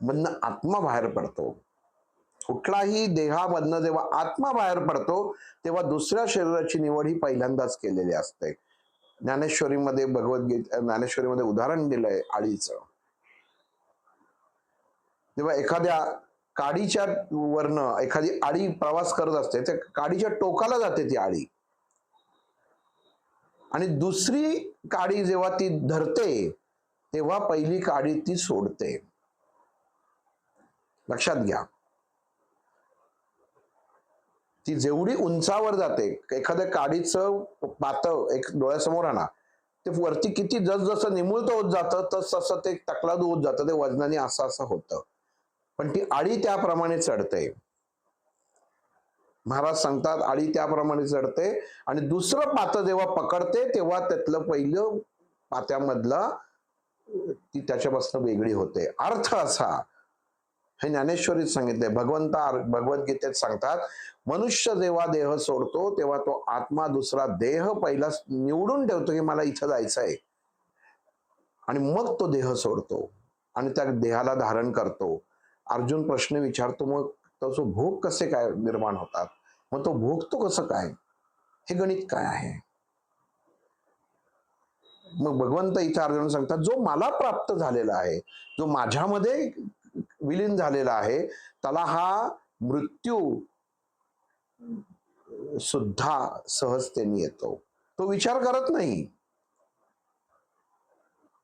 मधनं आत्मा बाहेर पडतो, कुठलाही देहामधनं जेव्हा आत्मा बाहेर पडतो तेव्हा दुसऱ्या शरीराची निवड ही पहिल्यांदाच केलेली असते. ज्ञानेश्वरीमध्ये ज्ञानेश्वरीमध्ये उदाहरण दिलंय आळीचं. जेव्हा एखाद्या काडीच्या वरनं एखादी आळी प्रवास करत असते, त्या काडीच्या टोकाला जाते ती आळी, आणि दुसरी काडी जेव्हा ती धरते तेव्हा पहिली काडी ती सोडते. लक्षात घ्या, ती जेवढी उंचावर जाते, एखाद्या काडीचं पातळ एक डोळ्यासमोर आणा, ते वरती किती जसजसं निमुळत होत जातं तसं ते तकलादू होत जातं, ते वजनाने असं असं होतं, पण ती आळी त्याप्रमाणे चढते. महाराज सांगतात आळी त्याप्रमाणे चढते, आणि दुसरं पातं जेव्हा पकडते तेव्हा त्यातलं पहिलं पात्यामधला ती त्याच्यापासून वेगळी होते. अर्थ असा, हे ज्ञानेश्वरीत सांगितलंय. भगवद्गीतेत सांगतात, मनुष्य जेव्हा देह सोडतो तेव्हा तो आत्मा दुसरा देह पहिला निवडून ठेवतो की मला इथं जायचंय, आणि मग तो देह सोडतो आणि त्या देहाला धारण करतो. अर्जुन प्रश्न विचारतो, मग तो भोग कसे काय निर्माण होतात, मग तो भोगतो कसं काय, हे गणित काय आहे? मग भगवंत इथं अर्जुन सांगतात, जो मला प्राप्त झालेला आहे, जो माझ्यामध्ये विलीन झालेला आहे, त्याला हा मृत्यू सुद्धा सहजतेने येतो. तो विचार करत नाही,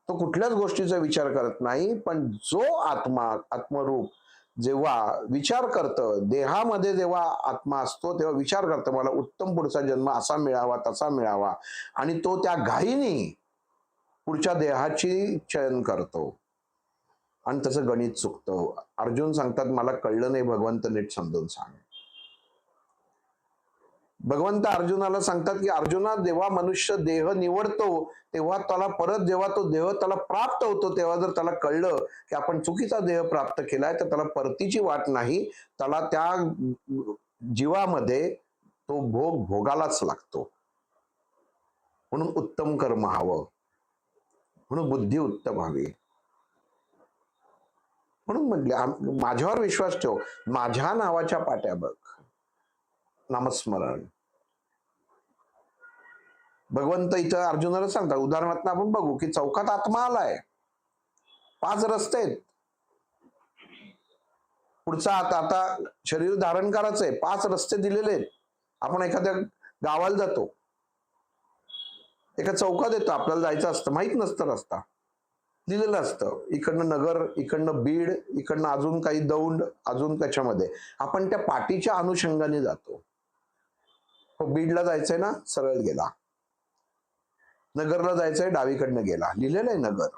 तो कुठल्याच गोष्टीचा विचार करत नाही. पण जो आत्मरूप जेव्हा विचार करतं, देहामध्ये जेव्हा आत्मा असतो तेव्हा विचार करतं, मला उत्तम पुढचा जन्म असा मिळावा तसा मिळावा, आणि तो त्या घाईने पुढच्या देहाची चयन करतो आणि त्याचं गणित चुकतं. अर्जुन सांगतात, मला कळलं नाही, भगवंत नीट समजून सांग. भगवंत अर्जुनाला सांगतात की अर्जुना, जेव्हा मनुष्य देह निवडतो तेव्हा त्याला परत जेव्हा तो देह त्याला प्राप्त होतो तेव्हा जर त्याला कळलं की आपण चुकीचा देह प्राप्त केलाय, तर त्याला परतीची वाट नाही, त्याला त्या जीवामध्ये तो भोग भोगालाच लागतो. म्हणून उत्तम कर्म हवं, म्हणून बुद्धी उत्तम हवी. म्हणून म्हटले, माझ्यावर विश्वास ठेव, माझ्या नावाच्या पाट्या बघ, नामस्मरण. भगवंत इथं अर्जुनाला सांगतात, उदाहरणार्थ आपण बघू की चौकात आत्मा आलाय, 5 रस्ते आहेत, पुढचा आता शरीर धारण करायचंय, 5 रस्ते दिलेले आहेत. आपण एखाद्या गावाला जातो, एका चौकात येतो, आपल्याला जायचं असतं, माहित नसतं रस्ता, लिहिलेलं असतं इकडनं नगर, इकडनं बीड, इकडनं अजून काही दौंड, अजून त्याच्यामध्ये आपण त्या पाटीच्या अनुषंगाने जातो. बीडला जायचंय ना, सरळ गेला, नगरला जायचंय डावीकडनं गेला, लिहिलेलं आहे नगर.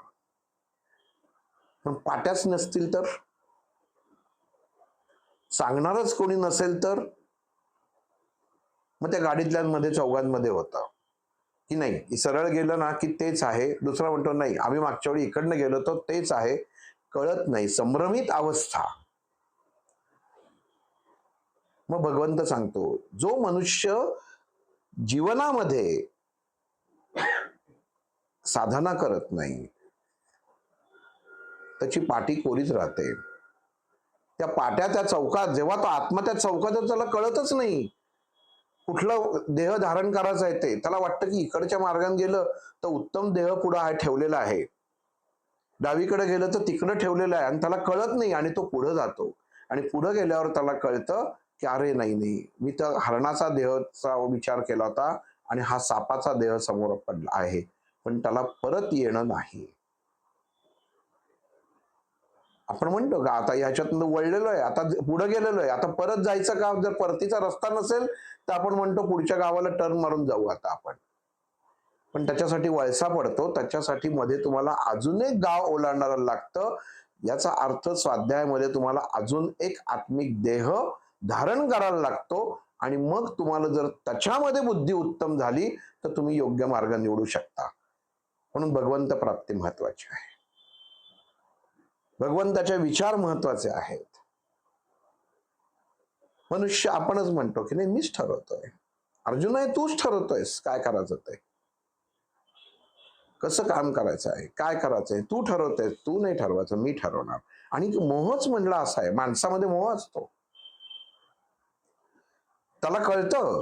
पण पाट्याच नसतील तर, सांगणारच कोणी नसेल तर, मग त्या गाडीतल्यांमध्ये चौघांमध्ये होतं की नाही, सरळ गेलं ना की तेच आहे, दुसरा म्हणतो नाही आम्ही मागच्या वेळी इकडनं गेलो तो तेच आहे, कळत नाही, संभ्रमित अवस्था. मग भगवंत सांगतो, जो मनुष्य जीवनामध्ये साधना करत नाही त्याची पाटी कोरीच राहते. त्या पाट्या त्या चौकात, जेव्हा तो आत्मा त्या चौकात, त्याला कळतच नाही कुठलं देह धारण करायचं आहे ते, त्याला वाटतं की इकडच्या मार्गाने गेलं तर उत्तम देह पुढे आहे ठेवलेला आहे, डावीकडे गेलं तर तिकडं ठेवलेलं आहे, आणि त्याला कळत नाही, आणि तो पुढे जातो, आणि पुढे गेल्यावर त्याला कळतं की अरे नाही, मी तर हरणाचा देहचा विचार केला होता आणि हा सापाचा देह समोर पडला आहे, पण त्याला परत येणं नाही. आपण म्हणतो का आता ह्याच्यातून वळलेलो आहे, आता पुढे गेलेलो आहे, आता परत जायचं का, जर परतीचा रस्ता नसेल तर आपण म्हणतो पुढच्या गावाला टर्न मारून जाऊ आता आपण, पण त्याच्यासाठी वळसा पडतो, त्याच्यासाठी मध्ये तुम्हाला अजून एक गाव ओलांडायला लागतं. याचा अर्थ स्वाध्यायामध्ये तुम्हाला अजून एक आत्मिक देह धारण करायला लागतो, आणि मग तुम्हाला जर त्याच्यामध्ये बुद्धी उत्तम झाली तर तुम्ही योग्य मार्ग निवडू शकता. म्हणून भगवंत प्राप्ती महत्वाची आहे, भगवंताचे विचार महत्वाचे आहेत. मनुष्य आपणच म्हणतो की नाही मीच ठरवतोय, अर्जुन आहे तूच ठरवतोयस काय करायचं ते, कसं काम करायचं आहे, काय करायचंय, तू ठरवतेस, तू नाही ठरवायचं, मी ठरवणार. आणि मोहच म्हणला असा आहे, माणसामध्ये मोह असतो. त्याला कळतं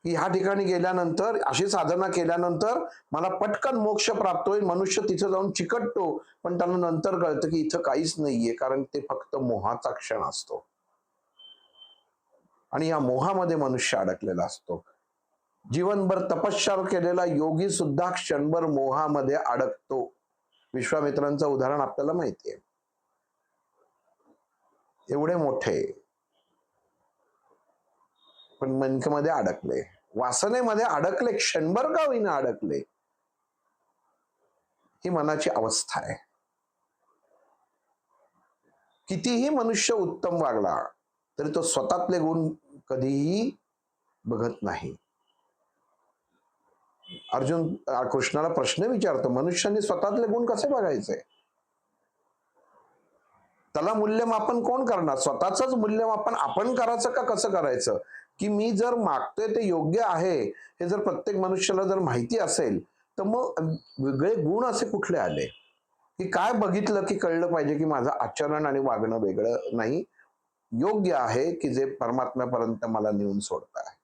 की ह्या ठिकाणी गेल्यानंतर, अशी साधना केल्यानंतर मला पटकन मोक्ष प्राप्त होईल. मनुष्य तिथं जाऊन चिकटतो, पण त्याला नंतर कळतं की इथं काहीच नाहीये, कारण ते फक्त मोहाचा क्षण असतो. आणि या मोहामध्ये मनुष्य अडकलेला असतो. जीवनभर तपश्चर्या केलेला योगी सुद्धा क्षणभर मोहामध्ये अडकतो. विश्वामित्रांचं उदाहरण आपल्याला माहिती आहे. एवढे मोठे, पण मनकेमध्ये अडकले, वासनेमध्ये अडकले, क्षणभर का होईना अडकले. ही मनाची अवस्था आहे. कितीही मनुष्य उत्तम वागला तरी तो स्वतःतले गुण कधीही बघत नाही. अर्जुन कृष्णाला प्रश्न विचारतो, मनुष्याने स्वतःतले गुण कसे बघायचे? त्याला मूल्यमापन कोण करणार? स्वतःच मूल्यमापन आपण करायचं का कसं करायचं? की मी जर मागतोय ते योग्य आहे हे जर प्रत्येक मनुष्याला जर माहिती असेल, तर मग वेगळे गुण असे कुठले आले? की काय बघितलं की कळलं पाहिजे की माझं आचरण आणि वागणं वेगळं नाही, योग्य आहे की जे परमात्म्यापर्यंत मला नेऊन सोडत आहे.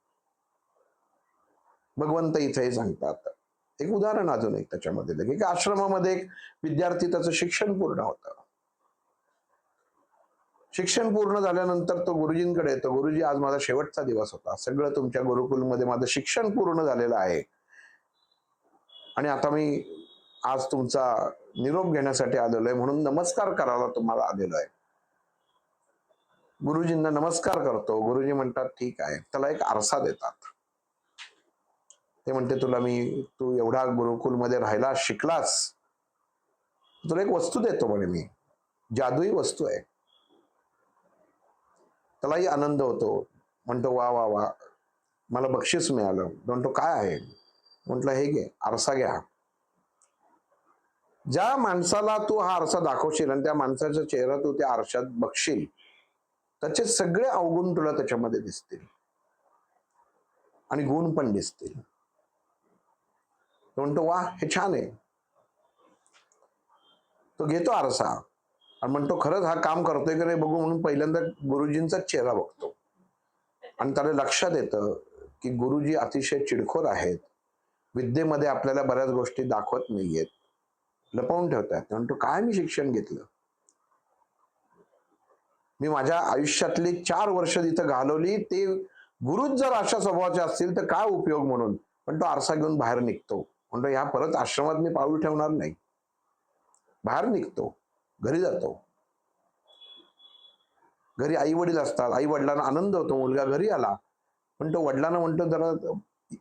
भगवंत इथे सांगतात. एक उदाहरण अजून एक त्याच्यामध्ये, की आश्रमामध्ये एक विद्यार्थी, त्याचं शिक्षण पूर्ण होतं. शिक्षण पूर्ण झाल्यानंतर तो गुरुजींकडे येतो. गुरुजी, आज माझा शेवटचा दिवस होता, सगळं तुमच्या गुरुकुलमध्ये माझं शिक्षण पूर्ण झालेलं आहे आणि आता मी आज तुमचा निरोप घेण्यासाठी आलेलो आहे, म्हणून नमस्कार करायला तुम्हाला आलेलो आहे. गुरुजींना नमस्कार करतो. गुरुजी म्हणतात ठीक आहे. त्याला एक आरसा देतात. ते म्हणते, तू एवढा गुरुकुलमध्ये राहिला, शिकलास, तुला एक वस्तू देतो म्हणे मी, जादुई वस्तू आहे. त्यालाही आनंद होतो. म्हणतो वा वा वा, मला बक्षीस मिळालं. म्हणतो काय आहे? म्हटलं हे घे, आरसा घ्या. ज्या माणसाला तू हा आरसा दाखवशील आणि त्या माणसाचा चेहरा तू त्या आरशात बघशील, त्याचे सगळे अवगुण तुला त्याच्यामध्ये दिसतील आणि गुण पण दिसतील. तो म्हणतो वा, हे छान आहे. तो घेतो आरसा आणि म्हणतो खरंच हा काम करतोय की नाही बघू, म्हणून पहिल्यांदा गुरुजींचाच चेहरा बघतो आणि त्याला लक्षात येतं की गुरुजी अतिशय चिडखोर आहेत, विद्येमध्ये आपल्याला बऱ्याच गोष्टी दाखवत नाहीयेत, लपवून ठेवतात. म्हणतो काय मी शिक्षण घेतलं, मी माझ्या आयुष्यातली 4 वर्ष तिथं घालवली, ते गुरुच जर अशा स्वभावाचे असतील तर काय उपयोग म्हणून. पण तो आरसा घेऊन बाहेर निघतो. म्हणतो ह्या परत आश्रमात मी पाऊल ठेवणार नाही. बाहेर निघतो, घरी जातो. घरी आई वडील असतात, आई वडिलांना आनंद होतो, मुलगा घरी आला. पण तो वडिलांना म्हणतो जरा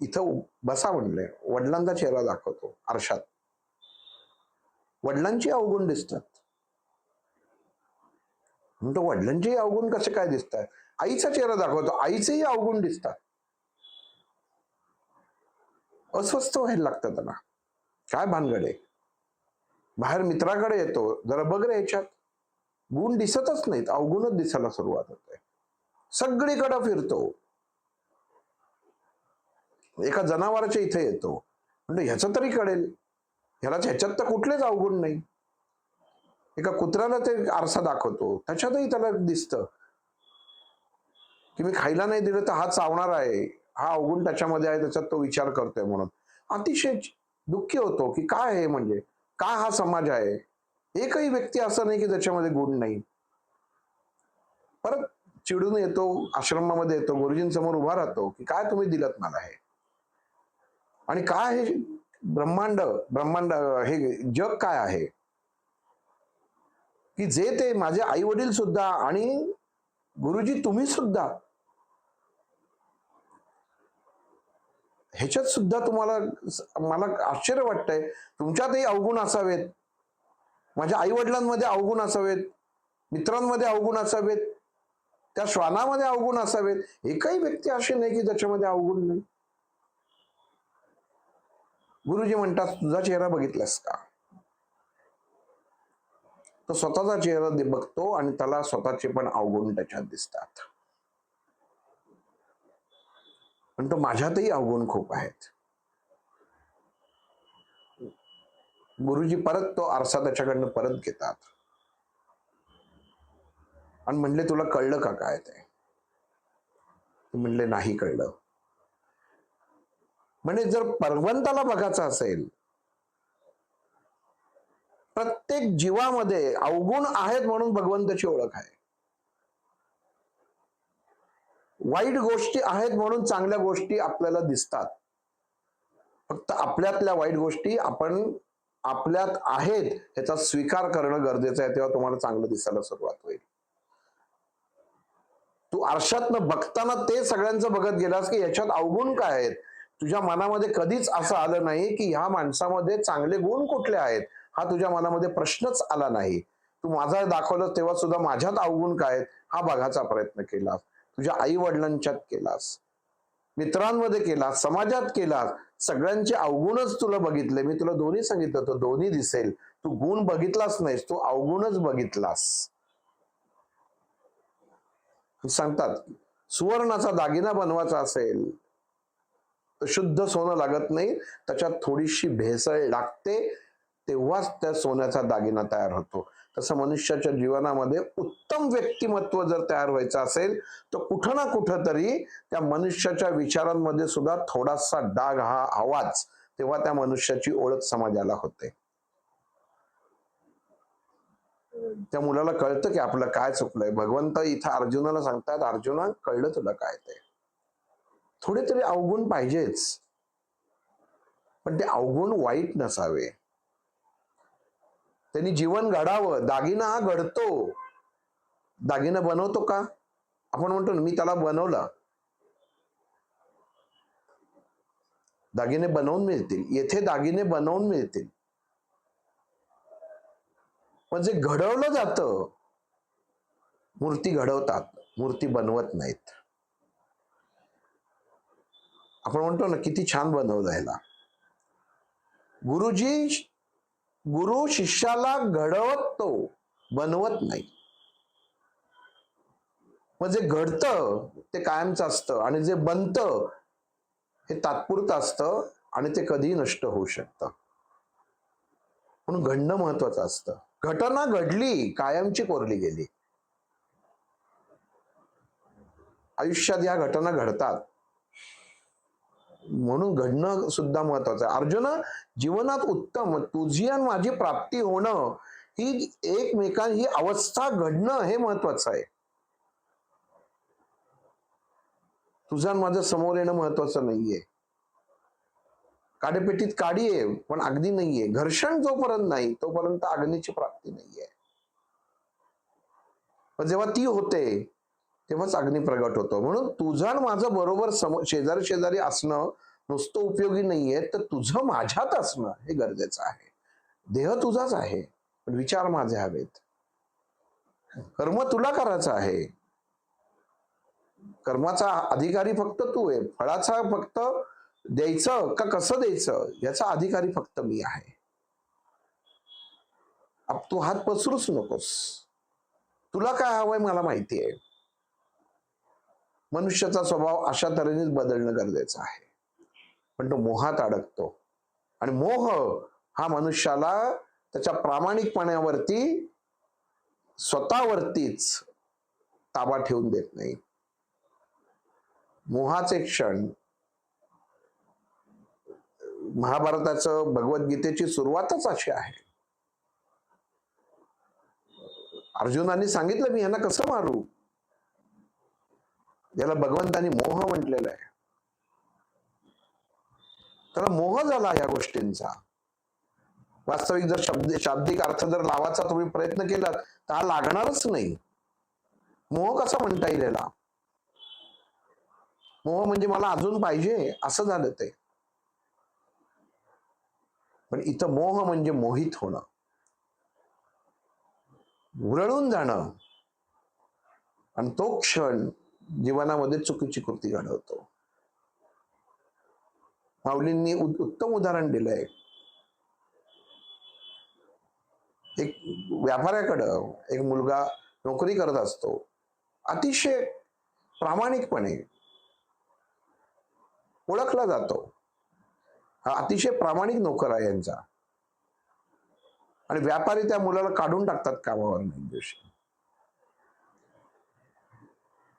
इथं बसा म्हणले. वडिलांचा चेहरा दाखवतो आरशात. वडिलांची अवगुण दिसतात. म्हणतो वडिलांची अवगुण कसे काय दिसतात? आईचा चेहरा दाखवतो, आईचेही अवगुण दिसतात. अस्वस्थ व्हायला लागतं त्याला, काय भानगड आहे. बाहेर मित्राकडे येतो, जरा बघ रे ह्याच्यात गुण दिसतच नाहीत, अवगुणच दिसायला सुरुवात होते. सगळीकडे फिरतो. एका जनावराच्या इथे येतो, म्हणजे ह्याचं तरी कळेल, ह्याच्यात तर कुठलेच अवगुण नाही. एका कुत्र्याला ते आरसा दाखवतो, त्याच्यातही त्याला दिसतं की मी खायला नाही दिलं तर हा चावणार आहे, हा अवगुण त्याच्यामध्ये आहे, त्याच्यात तो विचार करतोय म्हणून अतिशय दुःखी होतो की काय आहे, म्हणजे काय हा समाज आहे. एकही व्यक्ती असं नाही की त्याच्यामध्ये गुण नाही. परत चिडून येतो, आश्रमामध्ये येतो, गुरुजींसमोर उभा राहतो की काय तुम्ही दिलत मला हे, आणि काय हे ब्रह्मांड ब्रह्मांड हे जग काय आहे की जे ते माझे आई वडील सुद्धा आणि गुरुजी तुम्ही सुद्धा, ह्याच्यात सुद्धा तुम्हाला, मला आश्चर्य वाटतंय, तुमच्यातही अवगुण असावेत, माझ्या आई वडिलांमध्ये अवगुण असावेत, मित्रांमध्ये अवगुण असावेत, त्या श्वानामध्ये अवगुण असावेत. एकही व्यक्ती अशी नाही की त्याच्यामध्ये अवगुण नाही. गुरुजी म्हणतात तुझा चेहरा बघितलास का? तो स्वतःचा चेहरा बघतो आणि त्याला स्वतःचे पण अवगुण त्याच्यात दिसतात. पण तो माझ्यातही अवगुण खूप आहेत. गुरुजी परत तो आरसा त्याच्याकडनं परत घेतात आणि म्हणले, तुला कळलं का काय ते? म्हणले, नाही कळलं. म्हणजे जर भगवंताला बघायचं असेल, प्रत्येक जीवामध्ये अवगुण आहेत म्हणून भगवंताची ओळख आहे. वाईट गोष्टी आहेत म्हणून चांगल्या गोष्टी आपल्याला दिसतात. फक्त आपल्यातल्या वाईट गोष्टी आपण आपल्यात आहेत याचा स्वीकार करणं गरजेचं आहे, तेव्हा तुम्हाला चांगलं दिसायला सुरुवात होईल. तू आरशातनं बघताना ते सगळ्यांचं बघत गेलास की याच्यात अवगुण काय आहेत. तुझ्या मनामध्ये कधीच असं आलं नाही की ह्या माणसामध्ये चांगले गुण कुठले आहेत, हा तुझ्या मनामध्ये प्रश्नच आला नाही. तू माझा दाखवलं तेव्हा सुद्धा माझ्यात अवगुण काय आहेत हा बघायचा प्रयत्न केलास. तुझ्या आई वडिलांच्यात केलास, मित्रांमध्ये केलास, समाजात केलास. सगळ्यांचे अवगुणच तुला बघितले. मी तुला दोन्ही सांगितलं होतं, दोन्ही दिसेल. तू गुण बघितलास नाहीस, तू अवगुणच बघितलास. सांगतात सुवर्णाचा दागिना बनवायचा असेल तर शुद्ध सोनं लागत नाही, त्याच्यात थोडीशी भेसळ लागते, तेव्हाच त्या सोन्याचा दागिना तयार होतो. तसं मनुष्याच्या जीवनामध्ये उत्तम व्यक्तिमत्व जर तयार व्हायचं असेल तर कुठं ना कुठं तरी त्या मनुष्याच्या विचारांमध्ये सुद्धा थोडासा डाग हा आवाज, तेव्हा त्या मनुष्याची ओळख समाजाला होते. त्या मुलाला कळतं की आपलं काय चुकलंय. भगवंत इथं अर्जुनाला सांगतात, अर्जुना कळलं तुला काय ते. थोडे तरी अवगुण पाहिजेच, पण ते अवगुण वाईट नसावे. त्यांनी जीवन घडावं. दागिना हा घडतो. दागिना बनवतो का? आपण म्हणतो ना, मी त्याला बनवलं. दागिने बनवून मिळतील, येथे दागिने बनवून मिळतील, म्हणजे घडवलं जातं. मूर्ती घडवतात, मूर्ती बनवत नाहीत. आपण म्हणतो ना, किती छान बनवलं ह्याला. गुरु शिष्याला घडवतो, बनवत नाही. म्हणजे घडतं ते कायमचं असतं आणि जे बनतं हे तात्पुरतं असतं आणि ते कधीही नष्ट होऊ शकतं. म्हणून घडणं महत्वाचं असतं. घटना घडली, कायमची कोरली गेली. आयुष्यात या घटना घडतात, म्हणून घडणं सुद्धा महत्वाचं आहे. अर्जुन, जीवनात उत्तम तुझी आणि माझी प्राप्ती होणं, ही एकमेकांची अवस्था घडणं हे महत्वाचं आहे. तुझं माझं समोर येणं महत्वाचं नाहीये. काडेपेटीत काडी आहे पण अगदी नाहीये. घर्षण जोपर्यंत नाही तोपर्यंत अग्नीची प्राप्ती नाहीये. पण जेव्हा ती होते तेव्हाच अग्नी प्रगट होतो. म्हणून तुझं माझं बरोबर शेजारी शेजारी असणं नुसतं उपयोगी नाहीये, तर तुझं माझ्यात असणं हे गरजेचं आहे. देह तुझाच आहे पण विचार माझे हवेत. कर्म तुला करायचं आहे, कर्माचा अधिकारी फक्त तू आहे. फळाचा फक्त द्यायचं का कसं द्यायचं याचा अधिकारी फक्त मी आहे. तू हात पसरूच नकोस. तुला काय हवंय मला माहिती आहे. मनुष्याचा स्वभाव अशा तऱ्हेनेच बदलणं गरजेचं आहे, पण तो मोहात अडकतो आणि मोह हा मनुष्याला त्याच्या प्रामाणिकपणावरती स्वतःवरतीच ताबा ठेवून देत नाही. मोहाचे क्षण, महाभारताचं भगवद्गीतेची सुरुवातच अशी आहे. अर्जुनाने सांगितलं, मी यांना कसं मारू. याला भगवंतानी मोह म्हटलेलं आहे. त्याला मोह झाला या गोष्टींचा. वास्तविक जर शाब्दिक अर्थ जर लावायचा तुम्ही प्रयत्न केला तर हा लागणारच नाही. मोह कसा म्हणता येईल याला. मोह म्हणजे मला अजून पाहिजे असं झालं ते. पण इथं मोह म्हणजे मोहित होणं, उरळून जाणं, आणि तो क्षण जीवनामध्ये चुकीची कृती घडवतो. माऊलींनी उत्तम उदाहरण दिलंय. एक व्यापाऱ्याकडं एक मुलगा नोकरी करत असतो. अतिशय प्रामाणिकपणे ओळखला जातो. हा अतिशय प्रामाणिक नोकर आहे यांचा. आणि व्यापारी त्या मुलाला काढून टाकतात कामावर एक दिवशी,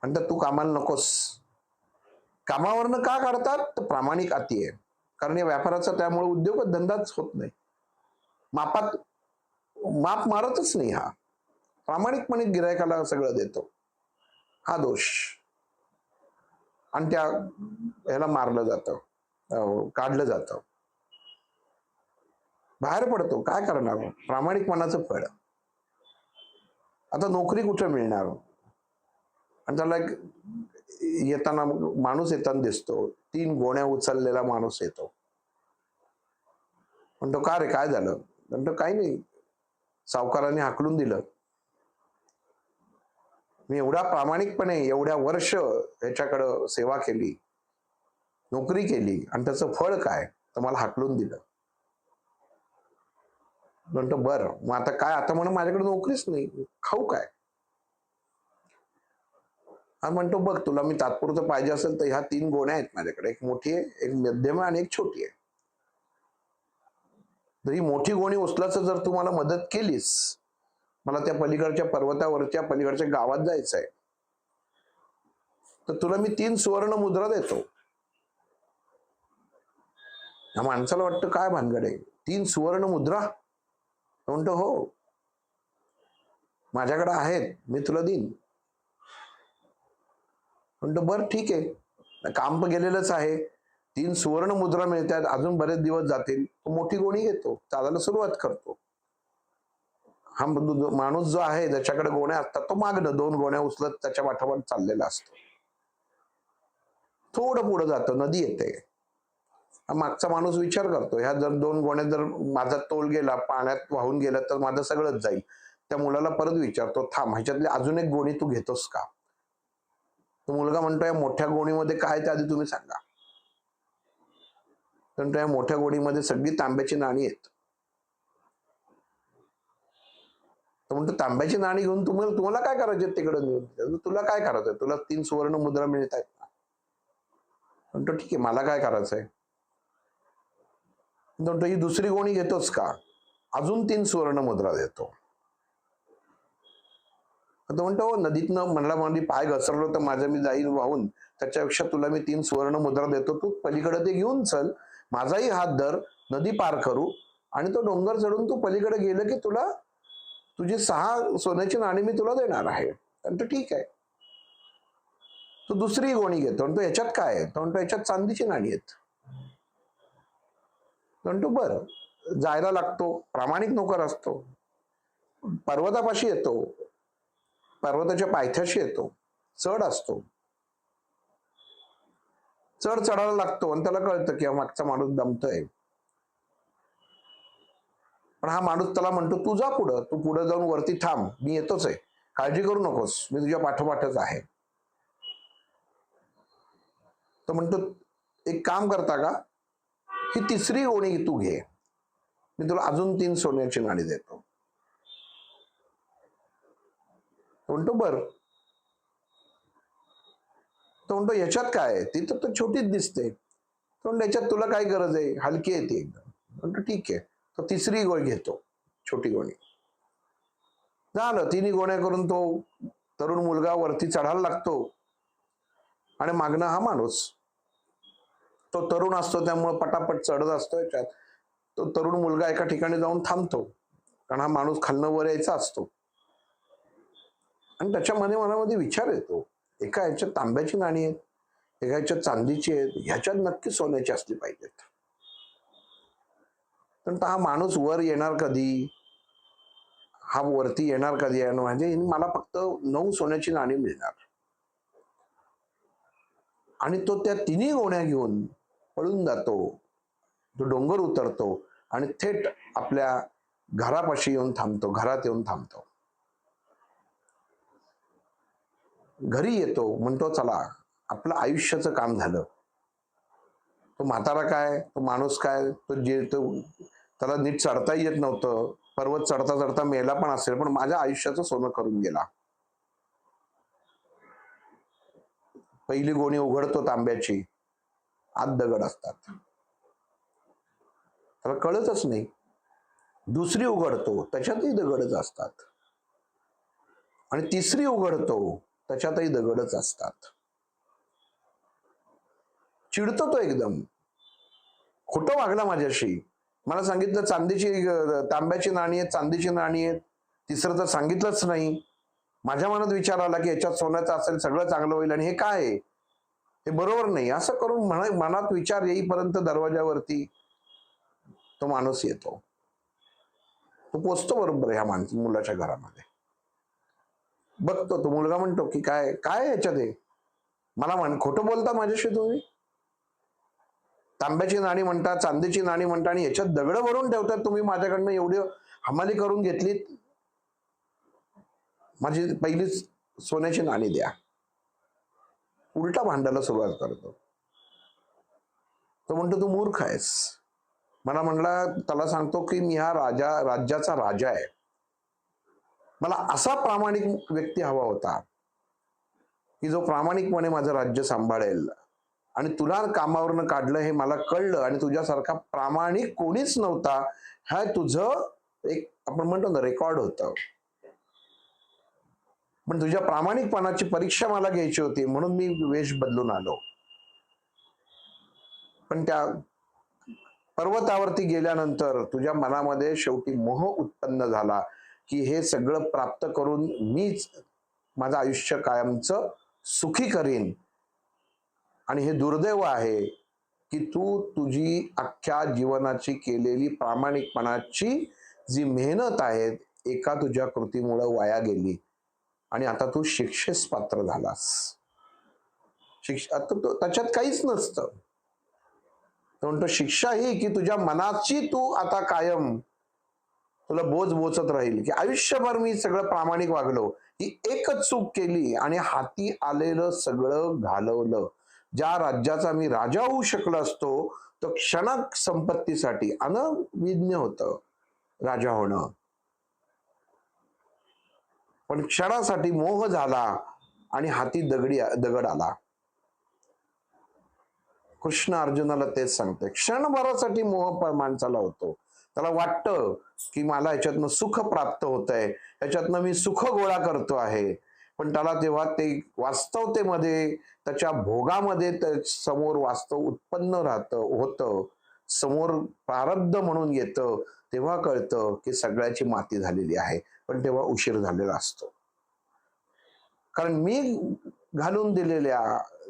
म्हणतात तू कामाला नकोस. कामावरनं का काढतात? तर प्रामाणिक अति आहे. कारण या व्यापाराचा त्यामुळे उद्योग धंदाच होत नाही. मापात माप मारतच नाही हा. प्रामाणिकपणे गिरायकाला सगळं देतो, हा दोष. आणि त्या ह्याला मारलं जातं, काढलं जातं, बाहेर पडतो. काय करणार? प्रामाणिकपणाचं फळ. आता नोकरी कुठे मिळणार? आणि त्याला एक येताना माणूस येताना दिसतो, 3 गोण्या उचललेला माणूस येतो. म्हणतो का रे, काय झालं? म्हणतो काही नाही, सावकाराने हाकलून दिलं. मी एवढा प्रामाणिकपणे एवढ्या वर्ष ह्याच्याकडं सेवा केली, नोकरी केली, आणि त्याचं फळ काय? तर मला हाकलून दिलं. म्हणतो बरं, मग आता काय? आता म्हणून माझ्याकडे नोकरीच नाही, खाऊ काय? हा म्हणतो बघ, तुला मी तात्पुरतं पाहिजे असेल तर ह्या 3 गोण्या आहेत माझ्याकडे, एक मोठी आहे, एक मध्यम आहे आणि एक छोटी आहे. जर ही मोठी गोणी उचलायचं जर तू मला मदत केलीस, मला त्या पलीकडच्या पर्वतावरच्या पलीकडच्या गावात जायचं आहे, तर तुला मी 3 सुवर्ण मुद्रा देतो. या माणसाला वाटतं काय भानगड आहे, 3 सुवर्ण मुद्रा? म्हणतो हो, माझ्याकडे आहेत, मी तुला देईन. म्हणतो बरं ठीक आहे, काम तर गेलेलंच आहे, 3 सुवर्ण मुद्रा मिळतात, अजून बरेच दिवस जातील. तो मोठी गोणी घेतो, चालायला सुरुवात करतो. हा माणूस जो आहे ज्याच्याकडे गोण्या असतात, तो मागणं 2 गोण्या उचलत त्याच्या पाठोपाठ चाललेला असतो. थोडं पुढे जातो, नदी येते. हा मागचा माणूस विचार करतो, ह्या जर 2 गोण्या जर माझा तोल गेला, पाण्यात वाहून गेला, तर माझं सगळंच जाईल. त्या मुलाला परत विचारतो, थांब, ह्याच्यातली अजून एक गोणी तू घेतोस का? तो मुलगा म्हणतो, या मोठ्या गोणीमध्ये काय ते आधी तुम्ही सांगा. तर त्या मोठ्या गोणीमध्ये सगळी तांब्याची नाणी आहेत. तो म्हणतो तांब्याची नाणी घेऊन तुम्हाला काय करायचे तिकडे नेऊन? तुला काय करायचंय? तुला 3 सुवर्ण मुद्रा मिळत आहेत ना? म्हणतो ठीक आहे, मला काय करायचंय? म्हणतो ही दुसरी गोणी घेतोच का? अजून 3 सुवर्ण मुद्रा देतो. तो म्हणतो नदीतनं म्हणला मध्ये पाय घसरलो तर माझं मी जाईल वाहून, त्याच्यापेक्षा तुला मी 3 सुवर्ण मुद्रा देतो, तू पलीकडे ते घेऊन चल, माझाही हात धर, नदी पार करू, आणि तो डोंगर चढून तू पलीकडे गेलं की तुला तुझी 6 सोन्याची नाणी मी तुला देणार आहे. तर ठीक आहे. तो दुसरी गोणी घेतो, म्हणतो याच्यात काय आहे? तो म्हणतो याच्यात चांदीची नाणी आहेत. म्हणतो बरं, जायला लागतो, प्रामाणिक नोकर असतो, पर्वतापाशी येतो, पर्वताच्या पायथ्याशी येतो, चढ असतो, चढ चढायला लागतो, आणि त्याला कळतं की मागचा माणूस दमतोय. पण हा माणूस त्याला म्हणतो तू जा पुढं, तू पुढे जाऊन वरती थांब, मी येतोच आहे, काळजी करू नकोस, मी तुझ्या पाठोपाठच आहे. तो म्हणतो एक काम करता का, ही तिसरी गोणी तू घे, मी तुला अजून 3 सोन्याची नाणी देतो. तो म्हणतो बर. तो म्हणतो याच्यात काय आहे? ती तर छोटीच दिसते. तो म्हणतो याच्यात तुला काय गरज आहे, हलकी आहे ती एकदम. म्हणतो ठीक आहे. तो तिसरी गोळी घेतो, छोटी गोणी. झालं, 3 गोण्या करून तो तरुण मुलगा वरती चढायला लागतो, आणि मागणं हा माणूस. तो तरुण असतो त्यामुळे पटापट चढत असतो याच्यात. तो तरुण मुलगा एका ठिकाणी जाऊन थांबतो, कारण हा माणूस खालनं वर यायचा असतो. आणि त्याच्या मनामध्ये विचार येतो, एका ह्याच्यात तांब्याची नाणी आहेत, एका ह्याच्यात चांदीची आहेत, ह्याच्यात नक्की सोन्याची असली पाहिजेत. तर हा माणूस वर येणार कधी, हा वरती येणार कधी, आणि म्हणजे मला फक्त 9 सोन्याची नाणी मिळणार. आणि तो त्या 3 गोण्या घेऊन पळून जातो, तो डोंगर उतरतो, आणि थेट आपल्या घरापाशी येऊन थांबतो, घरात येऊन थांबतो. घरी येतो, म्हणतो चला आपलं आयुष्याचं काम झालं. तो म्हातारा काय, तो माणूस काय, त्याला नीट चढता येत नव्हतं, पर्वत चढता चढता मेला पण असेल, पण माझ्या आयुष्याचं सोनं करून गेला. पहिली गोणी उघडतो तांब्याची, आत दगड असतात, त्याला कळतच नाही. दुसरी उघडतो त्याच्यातही दगडच असतात, आणि तिसरी उघडतो त्याच्यातही दगडच असतात. चिडतो तो एकदम, खोटं वागला माझ्याशी. मला सांगितलं तांब्याची नाणी आहेत, चांदीची नाणी आहेत. तिसरं तर सांगितलंच नाही. माझ्या मनात विचार आला की याच्यात सोन्याचं असेल, सगळं चांगलं होईल, आणि हे काय आहे? हे बरोबर नाही. असं करून मनात विचार येईपर्यंत दरवाजावरती तो माणूस येतो. तो पोचतो बरोबर ह्या मुलाच्या घरामध्ये. बघतो तो मुलगा, म्हणतो की काय काय याच्यात आहे? मला खोटं बोलता माझ्याशी तुम्ही? तांब्याची नाणी म्हणता, चांदीची नाणी म्हणता, आणि याच्यात दगड भरून ठेवतात तुम्ही माझ्याकडनं. एवढी हमाली करून घेतलीत, माझी पहिलीच सोन्याची नाणी द्या. उलटा भांडायला सुरुवात करतो. तो म्हणतो तू मूर्ख आहेस. मला म्हणला, त्याला सांगतो की मी हा राज्याचा राजा आहे. मला असा प्रामाणिक व्यक्ती हवा होता की जो प्रामाणिकपणे माझं राज्य सांभाळेल. आणि तुला कामावरनं काढलं हे मला कळलं, आणि तुझ्यासारखा प्रामाणिक कोणीच नव्हता. हा तुझं एक, आपण म्हणतो ना, रेकॉर्ड होतं. पण तुझ्या प्रामाणिकपणाची परीक्षा मला घ्यायची होती, म्हणून मी वेश बदलून आलो. पण त्या पर्वतावरती गेल्यानंतर तुझ्या मनामध्ये शेवटी मोह उत्पन्न झाला की हे सगळं प्राप्त करून मीच माझं आयुष्य कायमचं सुखी करीन. आणि हे दुर्दैव आहे की तू तुझी अख्ख्या जीवनाची केलेली प्रामाणिकपणाची जी मेहनत आहे, एका तुझ्या कृतीमुळे वाया गेली, आणि आता तू शिक्षेस पात्र झालास. आता त्याच्यात काहीच नसतं. तो म्हणतो शिक्षा ही की तुझ्या मनाची तू आता कायम तुला बोज बोचत राहील की आयुष्यभर मी सगळं प्रामाणिक वागलो, ही एकच चूक केली आणि हाती आलेलं सगळं घालवलं. ज्या राज्याचा मी राजा होऊ शकलो असतो, तो क्षणिक संपत्तीसाठी अनविज्ञ होतं राजा होणं. पण क्षणासाठी मोह झाला आणि हाती दगड आला. कृष्ण अर्जुनाला तेच सांगते, क्षणभरासाठी मोह माणसाला होतो. त्याला वाटतं की मला याच्यातनं सुख प्राप्त होत आहे, याच्यातनं मी सुख गोळा करतो आहे. पण त्याला तेव्हा ते वास्तवतेमध्ये, त्याच्या भोगामध्ये समोर वास्तव उत्पन्न होतं, समोर प्रारब्ध म्हणून येतं, तेव्हा कळतं की सगळ्याची माती झालेली आहे. पण तेव्हा उशीर झालेला असतो. कारण मी घालून दिलेल्या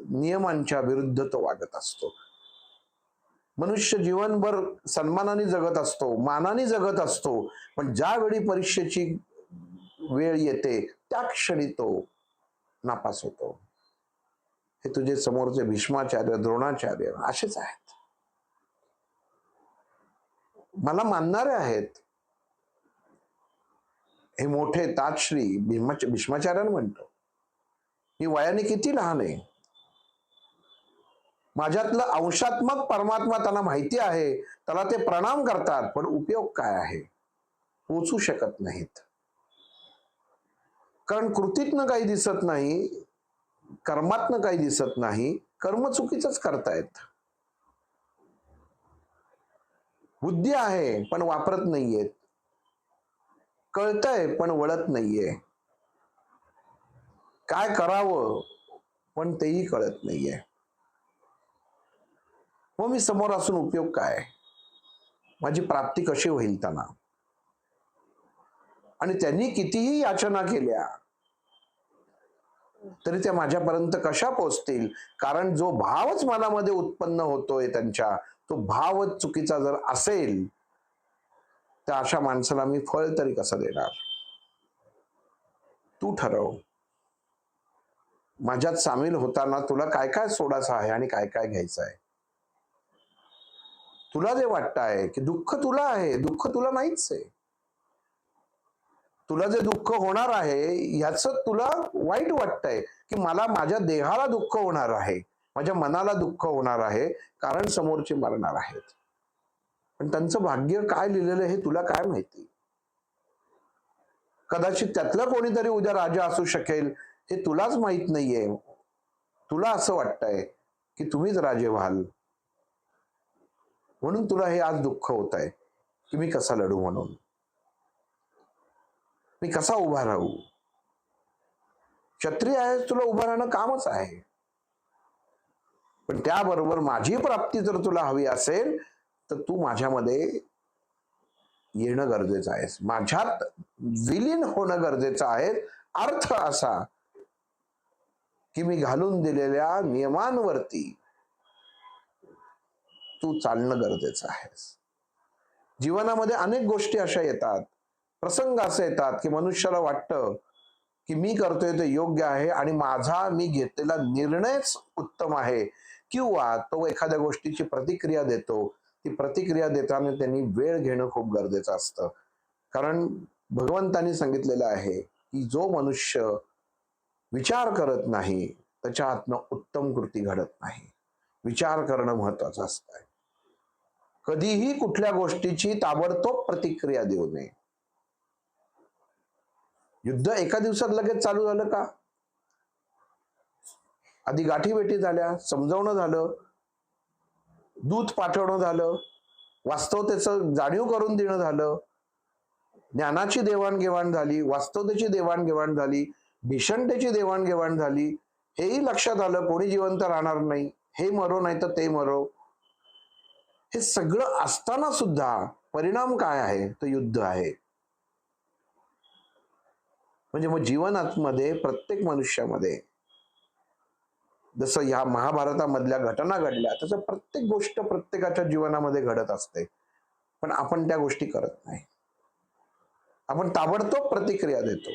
नियमांच्या विरुद्ध तो वागत असतो. मनुष्य जीवनभर सन्मानाने जगत असतो, मानाने जगत असतो, पण ज्या वेळी परीक्षेची वेळ येते त्या क्षणी तो नापास होतो. हे तुझे समोरचे भीष्माचार्य, द्रोणाचार्य असेच आहेत. मला मानणारे आहेत. हे मोठे ताजश्री भीष्माचार्य म्हणतो, ही वयाने किती लहान आहे. माझ्यातलं अंशात्मक परमात्मा त्यांना माहिती आहे, त्याला ते प्रणाम करतात, पण उपयोग काय आहे? पोचू शकत नाहीत. कारण कृतीतनं काही दिसत नाही, कर्मातनं काही दिसत नाही, कर्म चुकीचंच करतायत. बुद्धी आहे पण वापरत नाहीयेत, कळतंय पण वळत नाहीये, काय करावं पण तेही कळत नाहीये. मग मी समोर असून उपयोग काय? माझी प्राप्ती कशी होईल त्यांना? आणि त्यांनी कितीही याचना केल्या तरी त्या माझ्यापर्यंत कशा पोहोचतील? कारण जो भावच मनामध्ये उत्पन्न होतोय त्यांच्या, तो भावच चुकीचा जर असेल तर अशा माणसाला मी फळ तरी कसं देणार? तू ठरव. माझ्यात सामील होताना तुला काय काय सोडायचं आहे आणि काय काय घ्यायचं आहे. तुला जे वाटतंय की दुःख तुला आहे, दुःख तुला नाहीच आहे. तुला जे दुःख होणार आहे ह्याच तुला वाईट वाटतंय की मला माझ्या देहाला दुःख होणार आहे, माझ्या मनाला दुःख होणार आहे, कारण समोरचे मरणार आहेत. पण त्यांचं भाग्य काय लिहिलेलं हे तुला काय माहिती? कदाचित त्यातलं कोणीतरी उद्या राजा असू शकेल, हे तुलाच माहित नाहीये. तुला असं वाटतंय की तुम्हीच राजे व्हाल, म्हणून तुला हे आज दुःख होत आहे की मी कसा लढू म्हणून. मी कसा उभा राहू? क्षत्रिय आहेस, तुला उभं राहणं कामच आहे. पण त्याबरोबर माझी प्राप्ती जर तुला हवी असेल तर तू माझ्यामध्ये येणं गरजेचं आहे, माझ्यात विलीन होणं गरजेचं आहे. अर्थ असा की मी घालून दिलेल्या नियमांवरती तू चालणं गरजेचं आहे. जीवनामध्ये अनेक गोष्टी अशा येतात, प्रसंग असे येतात की मनुष्याला वाटतं की मी करतोय ते योग्य आहे आणि माझा मी घेतलेला निर्णयच उत्तम आहे, किंवा तो एखाद्या गोष्टीची प्रतिक्रिया देतो. ती प्रतिक्रिया देताना त्यांनी वेळ घेणं खूप गरजेचं असतं. कारण भगवंतांनी सांगितलेलं आहे की जो मनुष्य विचार करत नाही त्याच्या हातनं उत्तम कृती घडत नाही. विचार करणं महत्वाचं असतं. कधीही कुठल्या गोष्टीची ताबडतोब प्रतिक्रिया देऊ नये. युद्ध एका दिवसात लगेच चालू झालं का? आधी गाठीभेटी झाल्या, समजावणं झालं, दूत पाठवणं झालं, वास्तवतेचं जाणीव करून देणं झालं, ज्ञानाची देवाणघेवाण झाली, वास्तवतेची देवाणघेवाण झाली, भीषणतेची देवाणघेवाण झाली. हेही लक्षात आलं कोणी जिवंत राहणार नाही, हे मरो नाही तर ते मरो. हे सगळं असताना सुद्धा परिणाम काय आहे? तो युद्ध आहे. म्हणजे मग जीवनामध्ये प्रत्येक मनुष्यामध्ये जसं या महाभारतामधल्या घटना घडल्या तसं प्रत्येक गोष्ट प्रत्येकाच्या जीवनामध्ये घडत असते, पण आपण त्या गोष्टी करत नाही. आपण ताबडतोब प्रतिक्रिया देतो.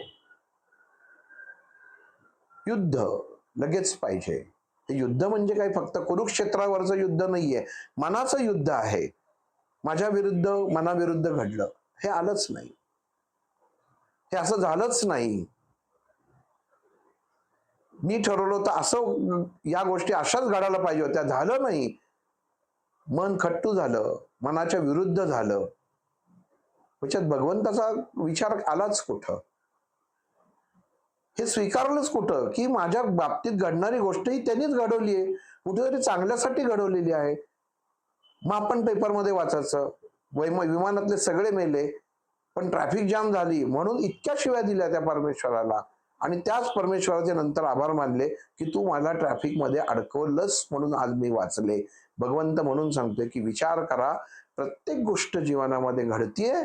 युद्ध लगेच पाहिजे. ते युद्ध म्हणजे काय? फक्त कुरुक्षेत्रावरचं युद्ध नाहीये, मनाचं युद्ध आहे. माझ्या विरुद्ध मनाविरुद्ध घडलं, हे आलंच नाही, हे असं झालंच नाही. मी ठरवलं तर असं या गोष्टी अशाच घडायला पाहिजे होत्या, झालं नाही. मन खट्टू झालं, मनाच्या विरुद्ध झालं. त्याच्यात भगवंताचा विचार आलाच कुठं? हे स्वीकारलंच कुठं की माझ्या बाबतीत घडणारी गोष्ट ही त्यांनीच घडवली आहे, कुठेतरी चांगल्यासाठी घडवलेली आहे. मग आपण पेपरमध्ये वाचायचं विमानातले सगळे मेले, पण ट्रॅफिक जाम झाली म्हणून इतक्या शिव्या दिल्या त्या परमेश्वराला, आणि त्याच परमेश्वराचे नंतर आभार मानले की तू मला ट्रॅफिक मध्ये अडकवलंस म्हणून आज मी वाचले. भगवंत म्हणून सांगतोय की विचार करा, प्रत्येक गोष्ट जीवनामध्ये घडतीये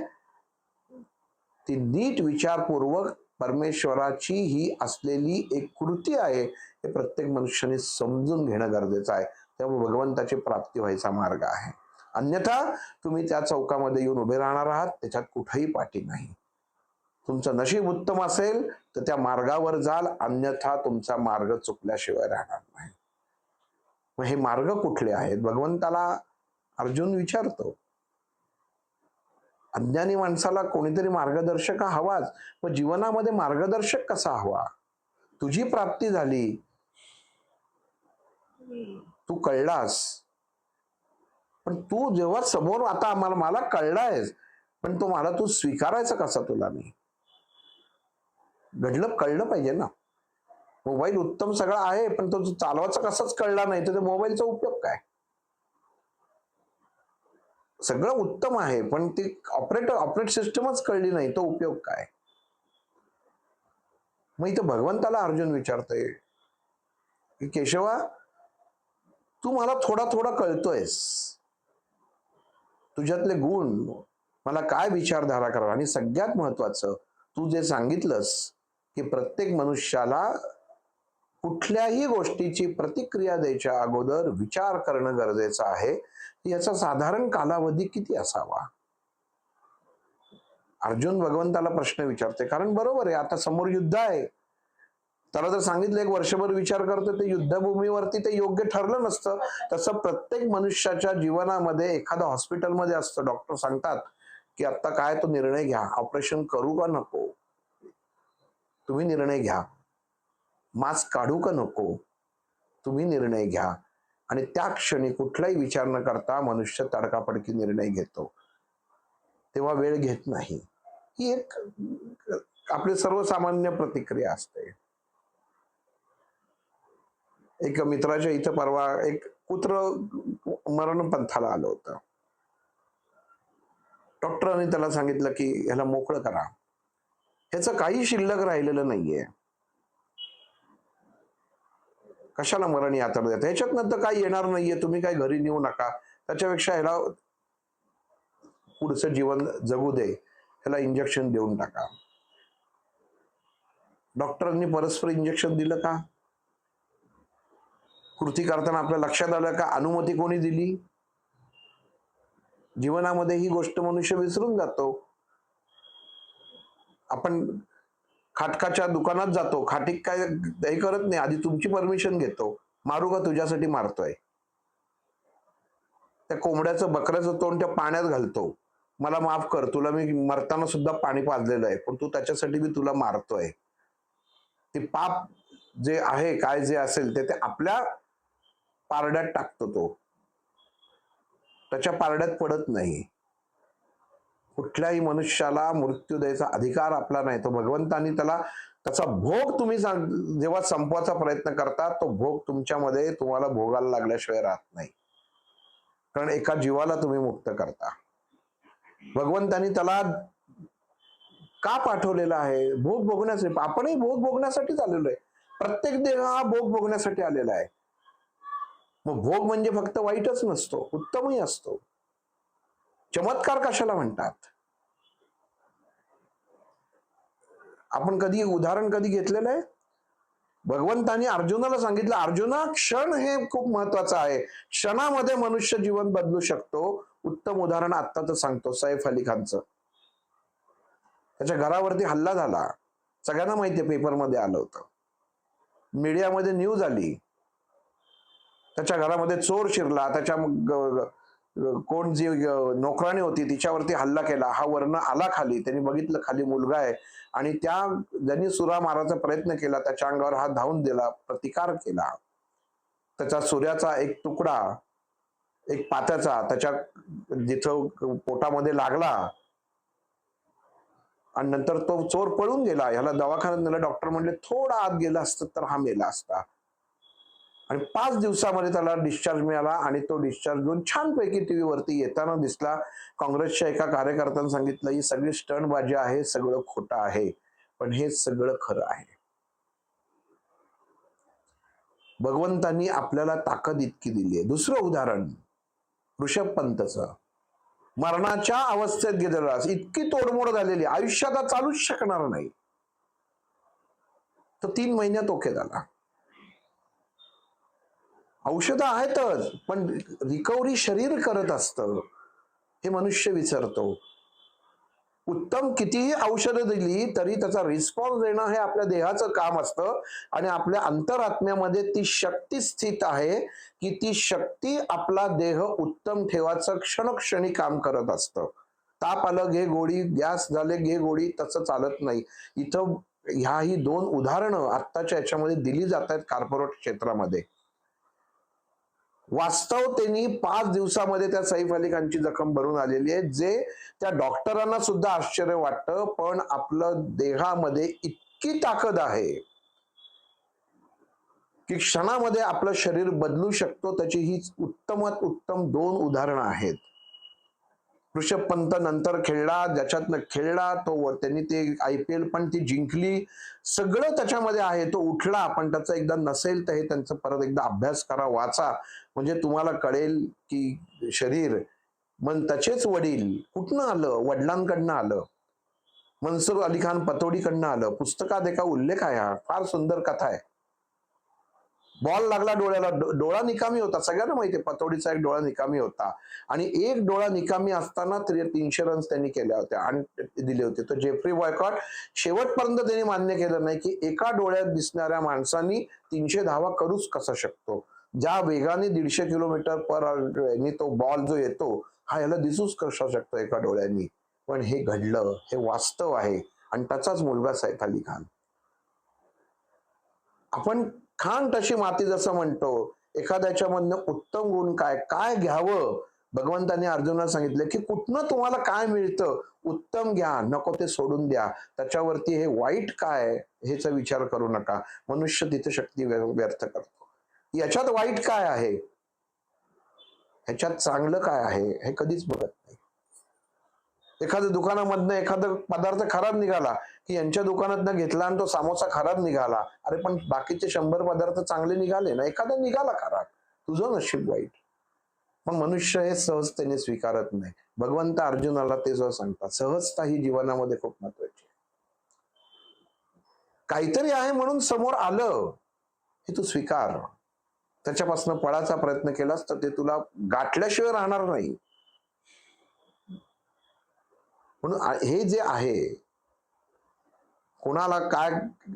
ती नीट विचारपूर्वक परमेश्वराची ही असलेली एक कृती आहे, हे प्रत्येक मनुष्याने समजून घेणं गरजेचं आहे. त्यामुळे भगवंताची प्राप्ती व्हायचा मार्ग आहे. अन्यथा तुम्ही त्या चौकामध्ये येऊन उभे राहणार आहात, त्याच्यात कुठेही पाठी नाही. तुमचं नशीब उत्तम असेल तर त्या मार्गावर जाल, अन्यथा तुमचा मार्ग चुकल्याशिवाय राहणार नाही. मग हे मार्ग कुठले आहेत? भगवंताला अर्जुन विचारतो. अज्ञानी माणसाला कोणीतरी मार्गदर्शक हवाच. मग जीवनामध्ये मार्गदर्शक कसा हवा? तुझी प्राप्ती झाली, तू कळलास, पण तू जेव्हा समोर आता मला कळलायस, पण तो मला तू स्वीकारायचा कसा? तुला नाही घडलं, कळलं पाहिजे ना. मोबाईल उत्तम सगळं आहे, पण तो चालवायचा कसाच कळला नाही तर मोबाईलचा उपयोग काय? सगळं उत्तम आहे पण ती ऑपरेट सिस्टमच कळली नाही, तो उपयोग काय? मग इथं भगवंताला अर्जुन विचारतोय की केशवा, तू मला थोडा थोडा कळतोयस, तुझ्यातले गुण, मला काय विचारधारा करावा, आणि सगळ्यात महत्वाचं तू जे सांगितलंस की प्रत्येक मनुष्याला कुठल्याही गोष्टीची प्रतिक्रिया द्यायच्या अगोदर विचार करणं गरजेचं आहे, याचा साधारण कालावधी किती असावा? अर्जुन भगवंताला प्रश्न विचारते, कारण बरोबर आहे, आता समोर युद्ध आहे. त्याला जर सांगितलं एक वर्षभर विचार करतो ते युद्धभूमीवरती ते योग्य ठरलं नसतं. तसं प्रत्येक मनुष्याच्या जीवनामध्ये एखादा हॉस्पिटलमध्ये असतं, डॉक्टर सांगतात की आता काय तो निर्णय घ्या, ऑपरेशन करू का नको, तुम्ही निर्णय घ्या, मास्क काढू का नको, तुम्ही निर्णय घ्या. आणि त्या क्षणी कुठलाही विचार न करता मनुष्य तडकाफडकी निर्णय घेतो, तेव्हा वेळ घेत नाही. ही एक आपली सर्वसामान्य प्रतिक्रिया असते. एक मित्राच्या इथं परवा एक कुत्र मरण पंथाला आलं होतं. डॉक्टरांनी त्याला सांगितलं की ह्याला मोकळं करा, ह्याचं काही शिल्लक राहिलेलं नाहीये. कशाला मरण यात्रा देता? ह्याच्यातनं तर काही येणार नाहीये, तुम्ही काही घरी नेऊ नका. त्याच्यापेक्षा ह्याला पुढचं जीवन जगू दे, ह्याला इंजेक्शन देऊन टाका. डॉक्टरांनी परस्पर इंजेक्शन दिलं का? कृती करताना आपल्या लक्षात आलं का अनुमती कोणी दिली? जीवनामध्ये ही गोष्ट मनुष्य विसरून जातो. आपण खाटकाच्या दुकानात जातो, खाटीक काय हे करत नाही, आधी तुमची परमिशन घेतो. मारू का तुझ्यासाठी मारतोय? त्या कोंबड्याचं बकऱ्याचं तोंड त्या पाण्यात घालतो. मला माफ कर, तुला मी मरताना सुद्धा पाणी पाजलेलं आहे, पण तू त्याच्यासाठी मी तुला मारतोय. ते पाप जे आहे, काय जे असेल ते आपल्या पारड्यात टाकतो तो, त्याच्या पारड्यात पडत नाही. कुठल्याही मनुष्याला मृत्यू द्यायचा अधिकार आपला नाही. तो भगवंतानी त्याचा भोग तुम्ही जेव्हा संपवायचा प्रयत्न करता, तो भोग तुमच्यामध्ये तुम्हाला भोगायला लागल्याशिवाय राहत नाही. कारण एका जीवाला तुम्ही मुक्त करता. भगवंतानी त्याला का पाठवलेला आहे? भोग भोगण्यासाठी. आपणही भोग भोगण्यासाठीच आलेलो आहे. प्रत्येक देह हा भोग भोगण्यासाठी आलेला आहे. मग भोग म्हणजे फक्त वाईटच नसतो, उत्तमही असतो. चमत्कार कशाला म्हणतात? आपण कधी उदाहरण घेतलेलं आहे? भगवंतानी अर्जुनाला सांगितलं, अर्जुना क्षण हे खूप महत्वाचं आहे. क्षणामध्ये मनुष्य जीवन बदलू शकतो. उत्तम उदाहरण आत्ताच सांगतो, सैफ अली खानचं. त्याच्या घरावरती हल्ला झाला, सगळ्यांना माहितीये, पेपरमध्ये आलं होतं, मीडियामध्ये न्यूज आली. त्याच्या घरामध्ये चोर शिरला, त्याच्या कोण जी नोकराणी होती तिच्यावरती हल्ला केला. हा वरनं आला खाली, त्यांनी बघितलं खाली मुलगा आहे, आणि ज्यांनी सुरा मारायचा प्रयत्न केला त्याच्या अंगावर हा धावून दिला, प्रतिकार केला. त्याचा सूर्याचा एक तुकडा, एक पात्याचा, त्याच्या जिथं पोटामध्ये लागला, आणि नंतर तो चोर पळून गेला. ह्याला दवाखान्यात नेलं. डॉक्टर म्हणले थोडा आत गेला असतं तर हा मेला असता. आणि 5 दिवसामध्ये त्याला डिस्चार्ज मिळाला, आणि तो डिस्चार्ज घेऊन छानपैकी टीव्ही वरती येताना दिसला. काँग्रेसच्या एका कार्यकर्त्याने सांगितलं, ही सगळी स्टंटबाजी आहे, सगळं खोटं आहे, पण हे सगळं खरं आहे. भगवंतांनी आपल्याला ताकद इतकी दिली आहे. दुसरं उदाहरण ऋषभ पंतचं. मरणाच्या अवस्थेत गेलेला, इतकी तोडमोड झालेली, आयुष्यात चालूच शकणार नाही, तर 3 महिन्यात ओके झाला. औषधं आहेतच, पण रिकव्हरी शरीर करत असतं, हे मनुष्य विसरतो. उत्तम कितीही औषधं दिली तरी त्याचा रिस्पॉन्स देणं हे आपल्या देहाचं काम असतं. आणि आपल्या अंतरात्म्यामध्ये ती शक्ती स्थित आहे की ती शक्ती आपला देह उत्तम ठेवायचं क्षणोक्षणी काम करत असतं. ताप आलं घे गोळी, गॅस झाले घे गोळी, तसं चालत नाही. इथं ह्याही 2 उदाहरणं आत्ताच्या याच्यामध्ये दिली जात आहेत कॉर्पोरेट क्षेत्रामध्ये. वास्तवतेने 5 दिवसामध्ये त्या सैफ अली खानची जखम भरून आलेली आहे, जे त्या डॉक्टरांना सुद्धा आश्चर्य वाटतं. पण आपलं देहामध्ये इतकी ताकद आहे की क्षणामध्ये आपलं शरीर बदलू शकतो. त्याची ही उत्तमात उत्तम 2 उदाहरणं आहेत. ऋषभ पंत नंतर खेळला, ज्याच्यातनं खेळला तो, त्यांनी ते IPL पण ती जिंकली, सगळं त्याच्यामध्ये आहे. तो उठला, पण त्याचं एकदा नसेल तर हे त्यांचं परत एकदा अभ्यास करा, वाचा, म्हणजे तुम्हाला कळेल की शरीर, मन त्याचेच वडील कुठनं आलं? वडिलांकडनं आलं. मनसूर अली खान पतोडीकडनं आलं. पुस्तकात एका उल्लेख आहे, हा फार सुंदर कथा आहे. बॉल लागला डोळ्याला, डोळा निकामी होता, सगळ्यांना माहितीये पतोडीचा एक डोळा निकामी होता, आणि एक डोळा निकामी असताना 300 रन्स त्यांनी केल्या होत्या आणि दिले होते. तर जेफ्री बॉयकॉट शेवटपर्यंत त्यांनी मान्य केलं नाही की एका डोळ्यात दिसणाऱ्या माणसांनी 300 धावा करूच कसा शकतो. ज्या वेगाने 150 किलोमीटर पर तो बॉल जो येतो, हा याला दिसूच कसा शकतो एका डोळ्यांनी. पण हे घडलं, हे वास्तव आहे, आणि त्याचाच मुलगा सैफ अली खान. आपण खान तशी माती जसं म्हणतो, एखाद्याच्या मधनं उत्तम गुण काय काय घ्यावं, भगवंतांनी अर्जुनाला सांगितलं की कुठनं तुम्हाला काय मिळतं, उत्तम घ्या, नको ते सोडून द्या. त्याच्यावरती हे वाईट काय ह्याचा विचार करू नका. मनुष्य तिथे शक्ती व्यर्थ करतो. याच्यात वाईट काय आहे, ह्याच्यात चांगलं काय आहे, हे कधीच बघत नाही. एखाद्या दुकानामधनं एखादा पदार्थ खराब निघाला की यांच्या दुकानातनं घेतला आणि तो समोसा खराब निघाला, अरे पण बाकीचे 100 पदार्थ चांगले निघाले ना, एखादा निघाला खराब, तुझं नशीब वाईट. पण मनुष्य हे सहजतेने स्वीकारत नाही. भगवंत अर्जुनाला ते जो सांगतात, सहजता ही जीवनामध्ये खूप महत्वाची आहे. काहीतरी आहे म्हणून समोर आलं हे तू स्वीकार. त्याच्यापासून पळाचा प्रयत्न केलास तर ते तुला गाठल्याशिवाय राहणार नाही. म्हणून हे जे आहे, कोणाला काय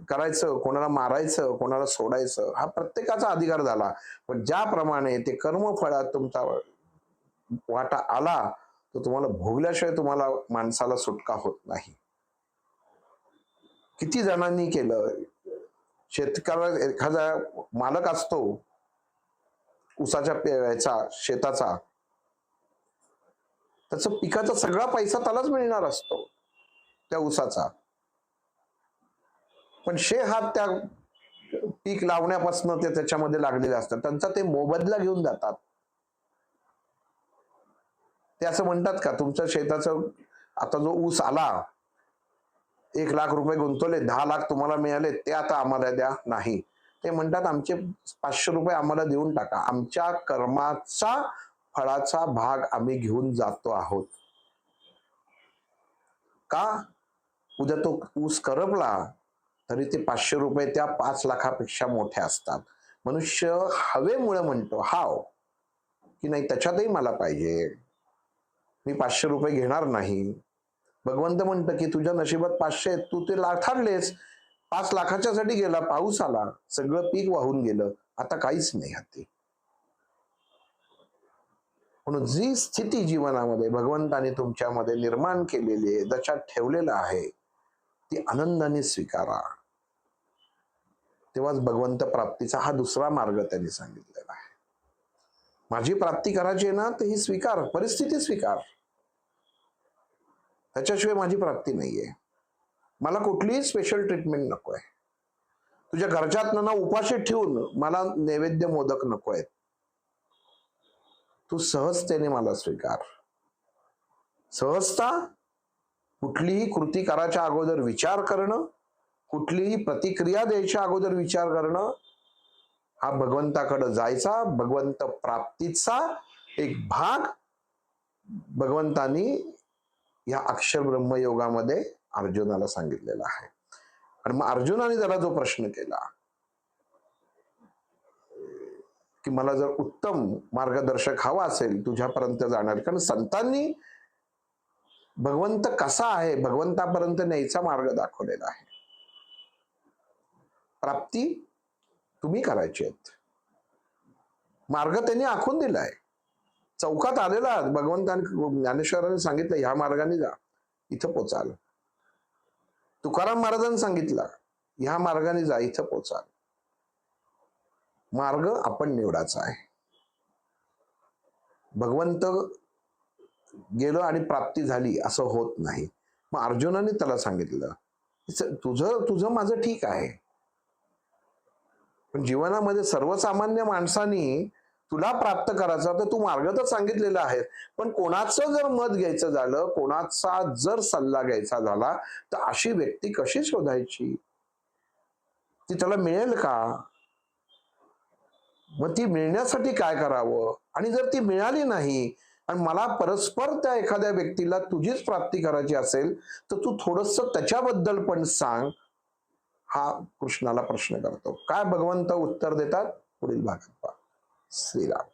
करायचं, कोणाला मारायचं, कोणाला सोडायचं, हा प्रत्येकाचा अधिकार झाला. पण ज्याप्रमाणे ते कर्मफळात तुमचा वाटा आला, तर तुम्हाला भोगल्याशिवाय तुम्हाला माणसाला सुटका होत नाही. किती जणांनी केलं. शेतकऱ्याला एखादा मालक असतो ऊसाच्या याचा शेताचा, त्याचा पिकाचा सगळा पैसा त्यालाच मिळणार असतो त्या ऊसाचा. पण हात त्या पीक लावण्यापासून ते त्याच्यामध्ये लागलेले असतात, त्यांचा ते मोबदला घेऊन जातात. ते असं म्हणतात का तुमच्या शेताचं आता जो ऊस आला, 1,00,000 रुपये गुंतवले, 10 लाख तुम्हाला मिळाले, ते आता आम्हाला द्या? नाही. ते म्हणतात आमचे 500 रुपये आम्हाला देऊन टाका, आमच्या कर्माचा फळाचा भाग आम्ही घेऊन जातो आहोत. का? उद्या तो ऊस करपला तरी ते 500 रुपये त्या 5 लाखापेक्षा मोठे असतात. मनुष्य हवेमुळे म्हणतो हाव की नाही, त्याच्यातही मला पाहिजे, मी 500 रुपये घेणार नाही. भगवंत म्हणतं की तुझ्या नशिबात 500 आहेत, तू ते लाथाडलेस, 5 लाखाच्या साठी गेला, पाऊस आला, सगळं पीक वाहून गेलं, आता काहीच नाही हाती. म्हणून जी स्थिती जीवनामध्ये भगवंताने तुमच्यामध्ये निर्माण केलेली आहे, ज्याच्यात ठेवलेलं आहे, ती आनंदाने स्वीकारा. तेव्हाच भगवंत प्राप्तीचा हा दुसरा मार्ग त्यांनी सांगितलेला आहे. माझी प्राप्ती करायची आहे ना, तर ही स्वीकार, परिस्थिती स्वीकार. त्याच्याशिवाय माझी प्राप्ती नाहीये. मला कुठलीही स्पेशल ट्रीटमेंट नको आहे. तुझ्या घरच्यात ना उपाशी ठेवून मला नैवेद्य मोदक नको आहेत. तू सहजतेने मला स्वीकार. सहजता, कुठलीही कृती करायच्या अगोदर विचार करणं, कुठलीही प्रतिक्रिया द्यायच्या अगोदर विचार करणं, हा भगवंताकडे जायचा, भगवंत प्राप्तीचा एक भाग भगवंतानी या अक्षर ब्रह्मयोगामध्ये अर्जुनाला सांगितलेला आहे. आणि मग अर्जुनाने जरा जो प्रश्न केला की मला जर उत्तम मार्गदर्शक हवा असेल तुझ्यापर्यंत जाणार, कारण संतांनी भगवंत कसा आहे, भगवंतापर्यंत न्यायचा मार्ग दाखवलेला आहे. प्राप्ती तुम्ही करायची आहेत, मार्ग त्यांनी आखून दिलाय, चौकात आलेला. भगवंतांनी ज्ञानेश्वरांनी सांगितलं ह्या मार्गाने जा, इथं पोचाल. तुकाराम महाराजांनी सांगितलं ह्या मार्गाने जा, इथं पोचाल. मार्ग आपण निवडायचा आहे. भगवंत गेलो आणि प्राप्ती झाली असं होत नाही. मग अर्जुनाने त्याला सांगितलं तुझं माझं ठीक आहे, पण जीवनामध्ये सर्वसामान्य माणसानी तुला प्राप्त करायचा तर तू मार्ग तर सांगितलेला आहे, पण कोणाचं जर मत घ्यायचं झालं, कोणाचा जर सल्ला घ्यायचा झाला, तर अशी व्यक्ती कशी शोधायची, ती त्याला मिळेल का, मग ती मिळण्यासाठी काय करावं, आणि जर ती मिळाली नाही आणि मला परस्पर त्या एखाद्या व्यक्तीला तुझीच प्राप्ती करायची असेल, तर तू थोडंसं त्याच्याबद्दल पण सांग. हा कृष्णाला प्रश्न करतो. काय भगवंत उत्तर देतात पुढील भागात पहा. श्रीराम.